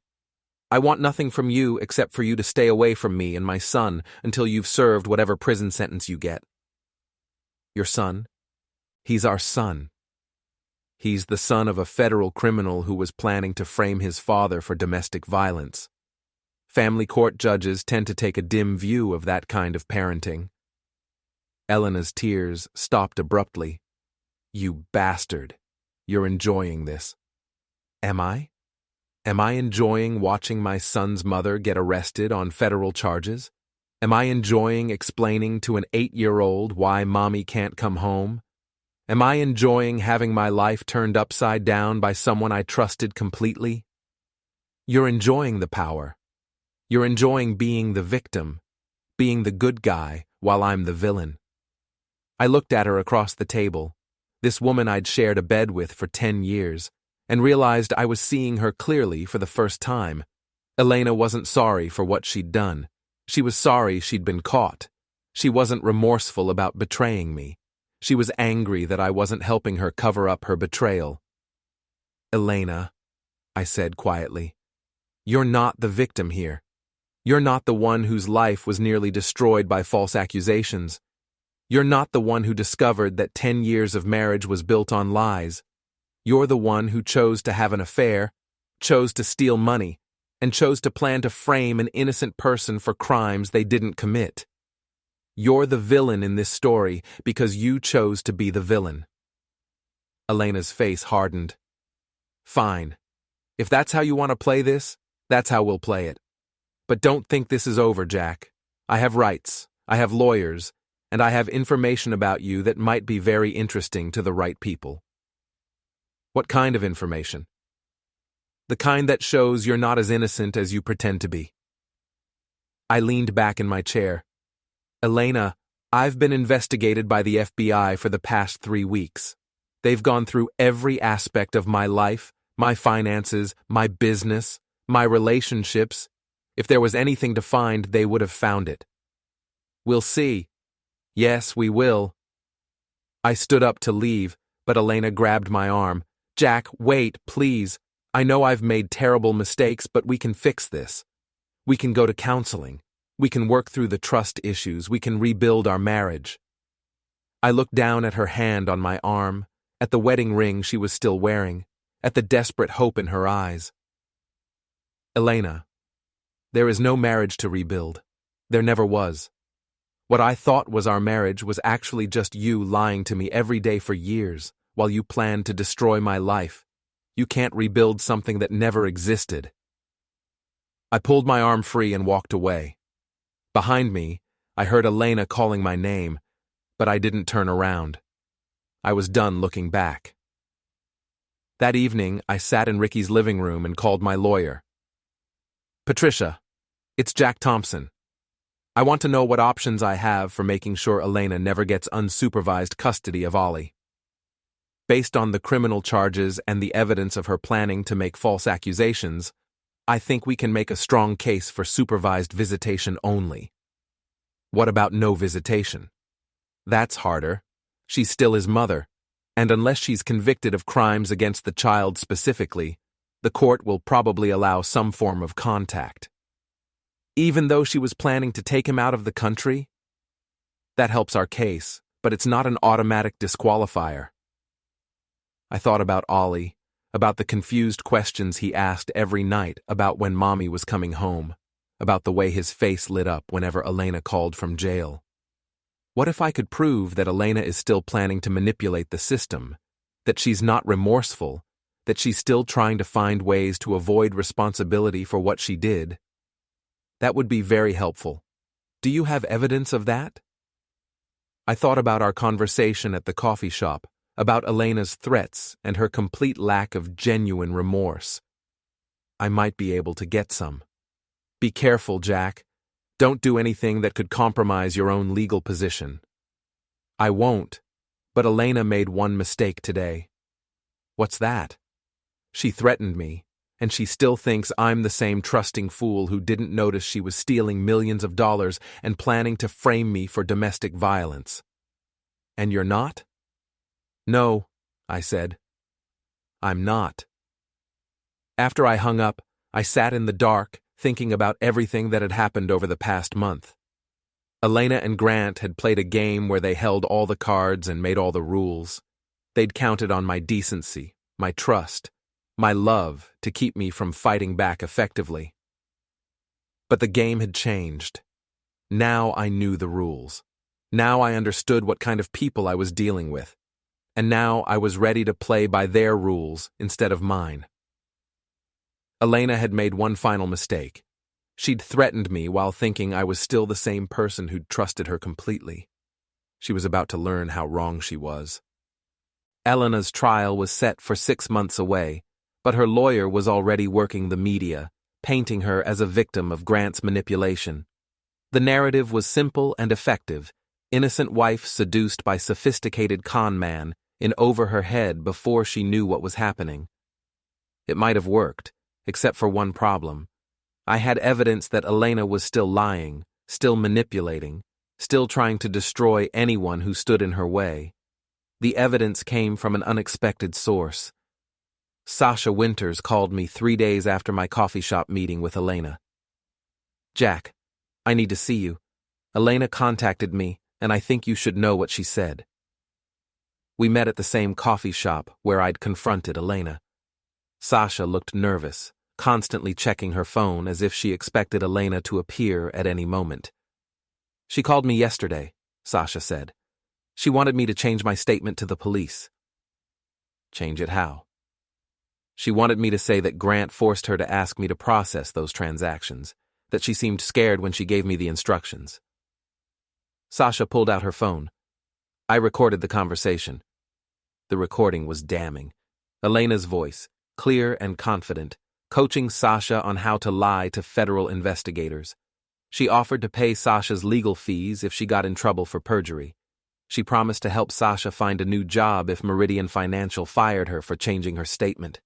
I want nothing from you except for you to stay away from me and my son until you've served whatever prison sentence you get." "Your son? He's our son. He's the son of a federal criminal who was planning to frame his father for domestic violence. Family court judges tend to take a dim view of that kind of parenting." Elena's tears stopped abruptly. "You bastard. You're enjoying this." "Am I? Am I enjoying watching my son's mother get arrested on federal charges? Am I enjoying explaining to an 8-year-old why mommy can't come home? Am I enjoying having my life turned upside down by someone I trusted completely? You're enjoying the power. You're enjoying being the victim, being the good guy while I'm the villain." I looked at her across the table. this woman I'd shared a bed with for 10 years, and realized I was seeing her clearly for the first time. Elena wasn't sorry for what she'd done. She was sorry she'd been caught. She wasn't remorseful about betraying me. She was angry that I wasn't helping her cover up her betrayal. "Elena," I said quietly, "you're not the victim here. You're not the one whose life was nearly destroyed by false accusations. You're not the one who discovered that 10 years of marriage was built on lies. You're the one who chose to have an affair, chose to steal money, and chose to plan to frame an innocent person for crimes they didn't commit. You're the villain in this story because you chose to be the villain." Elena's face hardened. "Fine. If that's how you want to play this, that's how we'll play it. But don't think this is over, Jack. I have rights, I have lawyers, and I have information about you that might be very interesting to the right people." "What kind of information?" "The kind that shows you're not as innocent as you pretend to be." I leaned back in my chair. "Elena, I've been investigated by the FBI for the past 3 weeks. They've gone through every aspect of my life, my finances, my business, my relationships. If there was anything to find, they would have found it." "We'll see." "Yes, we will." I stood up to leave, but Elena grabbed my arm. "Jack, wait, please. I know I've made terrible mistakes, but we can fix this. We can go to counseling. We can work through the trust issues. We can rebuild our marriage." I looked down at her hand on my arm, at the wedding ring she was still wearing, at the desperate hope in her eyes. "Elena, there is no marriage to rebuild. There never was. What I thought was our marriage was actually just you lying to me every day for years, while you planned to destroy my life. You can't rebuild something that never existed." I pulled my arm free and walked away. Behind me, I heard Elena calling my name, but I didn't turn around. I was done looking back. That evening, I sat in Ricky's living room and called my lawyer. "Patricia, it's Jack Thompson. I want to know what options I have for making sure Elena never gets unsupervised custody of Ollie. Based on the criminal charges and the evidence of her planning to make false accusations, I think we can make a strong case for supervised visitation only." "What about no visitation?" "That's harder. She's still his mother, and unless she's convicted of crimes against the child specifically, the court will probably allow some form of contact." "Even though she was planning to take him out of the country?" "That helps our case, but it's not an automatic disqualifier." I thought about Ollie, about the confused questions he asked every night about when Mommy was coming home, about the way his face lit up whenever Elena called from jail. What if I could prove that Elena is still planning to manipulate the system, that she's not remorseful, that she's still trying to find ways to avoid responsibility for what she did? That would be very helpful. Do you have evidence of that? I thought about our conversation at the coffee shop, about Elena's threats and her complete lack of genuine remorse. I might be able to get some. "Be careful, Jack. Don't do anything that could compromise your own legal position." "I won't, but Elena made one mistake today." "What's that?" "She threatened me, and she still thinks I'm the same trusting fool who didn't notice she was stealing millions of dollars and planning to frame me for domestic violence." "And you're not?" "No," I said. "I'm not." After I hung up, I sat in the dark, thinking about everything that had happened over the past month. Elena and Grant had played a game where they held all the cards and made all the rules. They'd counted on my decency, my trust, my love to keep me from fighting back effectively. But the game had changed. Now I knew the rules. Now I understood what kind of people I was dealing with. And now I was ready to play by their rules instead of mine. Elena had made one final mistake. She'd threatened me while thinking I was still the same person who'd trusted her completely. She was about to learn how wrong she was. Elena's trial was set for 6 months away, but her lawyer was already working the media, painting her as a victim of Grant's manipulation. The narrative was simple and effective: innocent wife seduced by sophisticated con man, in over her head before she knew what was happening. It might have worked, except for one problem. I had evidence that Elena was still lying, still manipulating, still trying to destroy anyone who stood in her way. The evidence came from an unexpected source. Sasha Winters called me 3 days after my coffee shop meeting with Elena. "Jack, I need to see you. Elena contacted me, and I think you should know what she said." We met at the same coffee shop where I'd confronted Elena. Sasha looked nervous, constantly checking her phone as if she expected Elena to appear at any moment. "She called me yesterday," Sasha said. "She wanted me to change my statement to the police." "Change it how?" "She wanted me to say that Grant forced her to ask me to process those transactions, that she seemed scared when she gave me the instructions." Sasha pulled out her phone. I recorded the conversation. The recording was damning. Elena's voice, clear and confident, coaching Sasha on how to lie to federal investigators. She offered to pay Sasha's legal fees if she got in trouble for perjury. She promised to help Sasha find a new job if Meridian Financial fired her for changing her statement.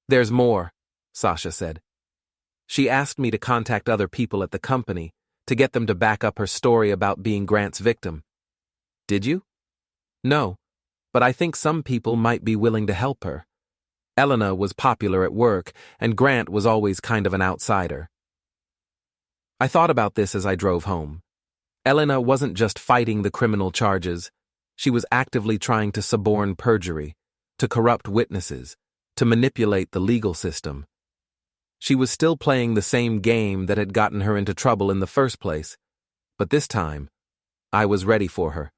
"There's more," Sasha said. "She asked me to contact other people at the company to get them to back up her story about being Grant's victim." "Did you?" "No, but I think some people might be willing to help her. Elena was popular at work, and Grant was always kind of an outsider." I thought about this as I drove home. Elena wasn't just fighting the criminal charges. She was actively trying to suborn perjury, to corrupt witnesses, to manipulate the legal system. She was still playing the same game that had gotten her into trouble in the first place, but this time, I was ready for her.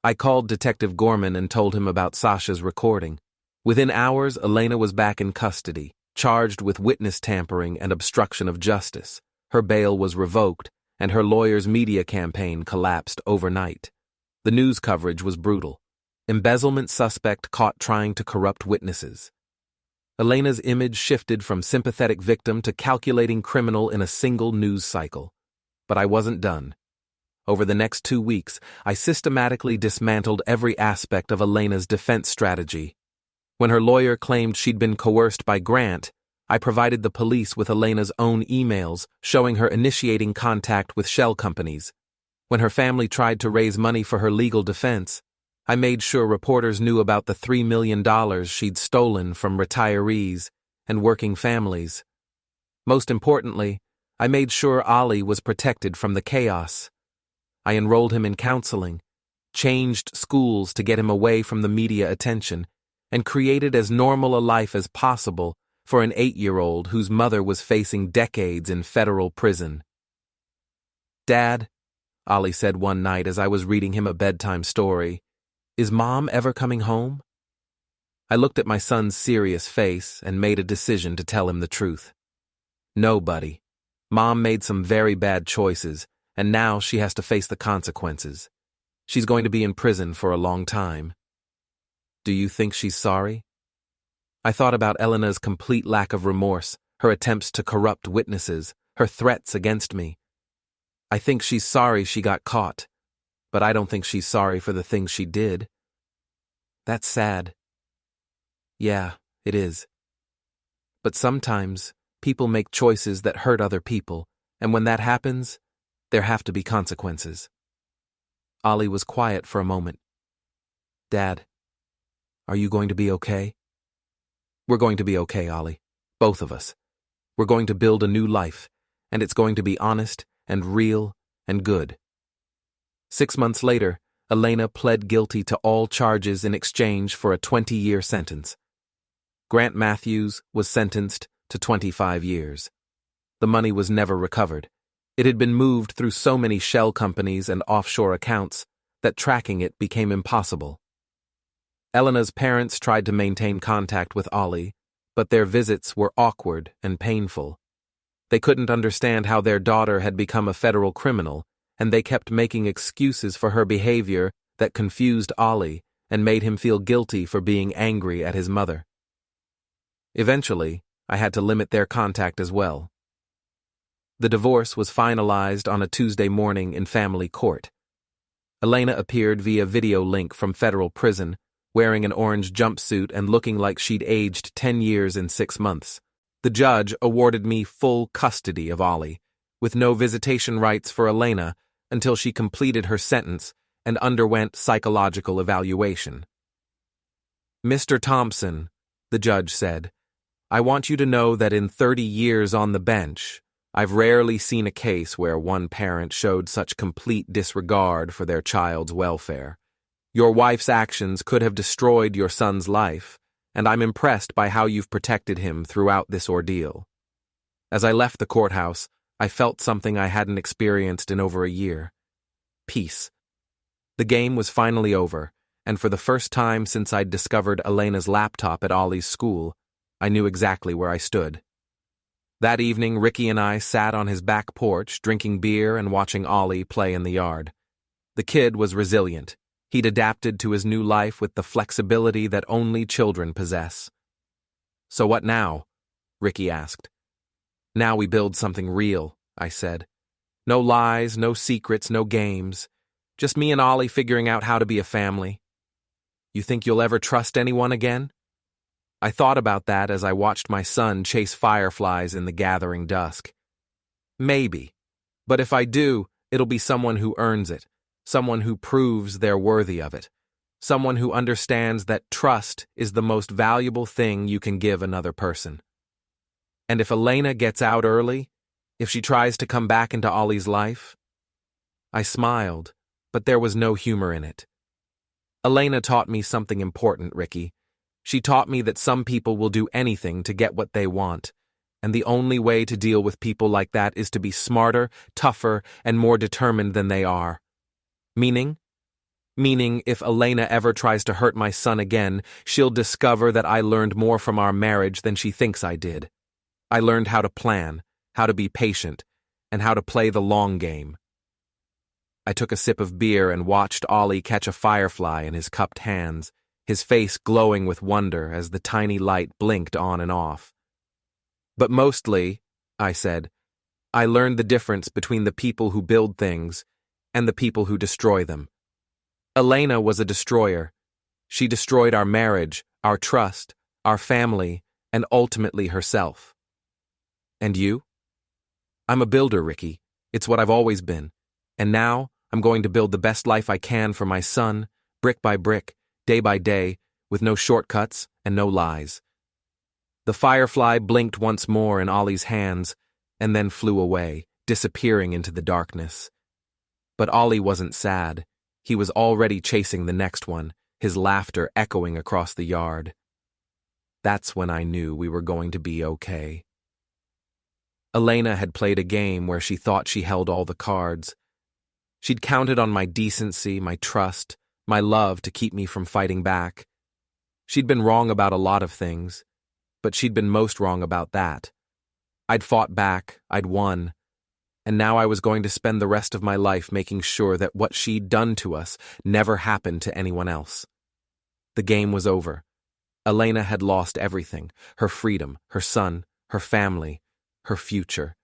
I called Detective Gorman and told him about Sasha's recording. Within hours, Elena was back in custody, charged with witness tampering and obstruction of justice. Her bail was revoked, and her lawyer's media campaign collapsed overnight. The news coverage was brutal. Embezzlement suspect caught trying to corrupt witnesses. Elena's image shifted from sympathetic victim to calculating criminal in a single news cycle. But I wasn't done. Over the next 2 weeks, I systematically dismantled every aspect of Elena's defense strategy. When her lawyer claimed she'd been coerced by Grant, I provided the police with Elena's own emails showing her initiating contact with shell companies. When her family tried to raise money for her legal defense, I made sure reporters knew about the $3 million she'd stolen from retirees and working families. Most importantly, I made sure Ollie was protected from the chaos. I enrolled him in counseling, changed schools to get him away from the media attention, and created as normal a life as possible for an 8-year-old whose mother was facing decades in federal prison. "Dad," Ollie said one night as I was reading him a bedtime story, "is Mom ever coming home?" I looked at my son's serious face and made a decision to tell him the truth. "No, buddy. Mom made some very bad choices, and now she has to face the consequences. She's going to be in prison for a long time." "Do you think she's sorry?" I thought about Elena's complete lack of remorse, her attempts to corrupt witnesses, her threats against me. I think she's sorry she got caught, but I don't think she's sorry for the things she did. That's sad. Yeah, it is. But sometimes, people make choices that hurt other people, and when that happens, there have to be consequences. Ollie was quiet for a moment. "Dad, are you going to be okay?" "We're going to be okay, Ollie. Both of us. We're going to build a new life, and it's going to be honest and real and good." 6 months later, Elena pled guilty to all charges in exchange for a 20-year sentence. Grant Matthews was sentenced to 25 years. The money was never recovered. It had been moved through so many shell companies and offshore accounts that tracking it became impossible. Elena's parents tried to maintain contact with Ollie, but their visits were awkward and painful. They couldn't understand how their daughter had become a federal criminal, and they kept making excuses for her behavior that confused Ollie and made him feel guilty for being angry at his mother. Eventually, I had to limit their contact as well. The divorce was finalized on a Tuesday morning in family court. Elena appeared via video link from federal prison, wearing an orange jumpsuit and looking like she'd aged 10 years and 6 months. The judge awarded me full custody of Ollie, with no visitation rights for Elena until she completed her sentence and underwent psychological evaluation. "Mr. Thompson," the judge said, "I want you to know that in 30 years on the bench, I've rarely seen a case where one parent showed such complete disregard for their child's welfare. Your wife's actions could have destroyed your son's life, and I'm impressed by how you've protected him throughout this ordeal." As I left the courthouse, I felt something I hadn't experienced in over a year. Peace. The game was finally over, and for the first time since I'd discovered Elena's laptop at Ollie's school, I knew exactly where I stood. That evening, Ricky and I sat on his back porch, drinking beer and watching Ollie play in the yard. The kid was resilient. He'd adapted to his new life with the flexibility that only children possess. "So what now?" Ricky asked. "Now we build something real," I said. "No lies, no secrets, no games. Just me and Ollie figuring out how to be a family." "You think you'll ever trust anyone again?" I thought about that as I watched my son chase fireflies in the gathering dusk. "Maybe. But if I do, it'll be someone who earns it, someone who proves they're worthy of it, someone who understands that trust is the most valuable thing you can give another person." "And if Elena gets out early, if she tries to come back into Ollie's life?" I smiled, but there was no humor in it. "Elena taught me something important, Ricky. She taught me that some people will do anything to get what they want, and the only way to deal with people like that is to be smarter, tougher, and more determined than they are." "Meaning?" "Meaning, if Elena ever tries to hurt my son again, she'll discover that I learned more from our marriage than she thinks I did. I learned how to plan, how to be patient, and how to play the long game." I took a sip of beer and watched Ollie catch a firefly in his cupped hands, his face glowing with wonder as the tiny light blinked on and off. "But mostly," I said, "I learned the difference between the people who build things and the people who destroy them. Elena was a destroyer. She destroyed our marriage, our trust, our family, and ultimately herself." "And you?" "I'm a builder, Ricky. It's what I've always been. And now I'm going to build the best life I can for my son, brick by brick, day by day, with no shortcuts and no lies." The firefly blinked once more in Ollie's hands and then flew away, disappearing into the darkness. But Ollie wasn't sad. He was already chasing the next one, his laughter echoing across the yard. That's when I knew we were going to be okay. Elena had played a game where she thought she held all the cards. She'd counted on my decency, my trust, my love to keep me from fighting back. She'd been wrong about a lot of things, but she'd been most wrong about that. I'd fought back, I'd won, and now I was going to spend the rest of my life making sure that what she'd done to us never happened to anyone else. The game was over. Elena had lost everything, her freedom, her son, her family, her future.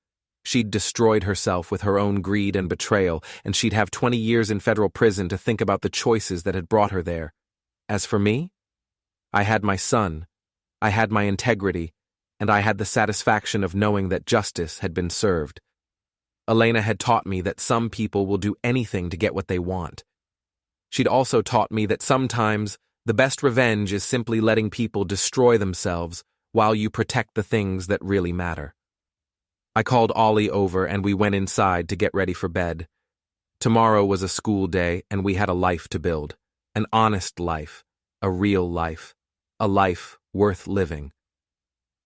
She'd destroyed herself with her own greed and betrayal, and she'd have 20 years in federal prison to think about the choices that had brought her there. As for me, I had my son, I had my integrity, and I had the satisfaction of knowing that justice had been served. Elena had taught me that some people will do anything to get what they want. She'd also taught me that sometimes the best revenge is simply letting people destroy themselves while you protect the things that really matter. I called Ollie over and we went inside to get ready for bed. Tomorrow was a school day and we had a life to build. An honest life, a real life, a life worth living.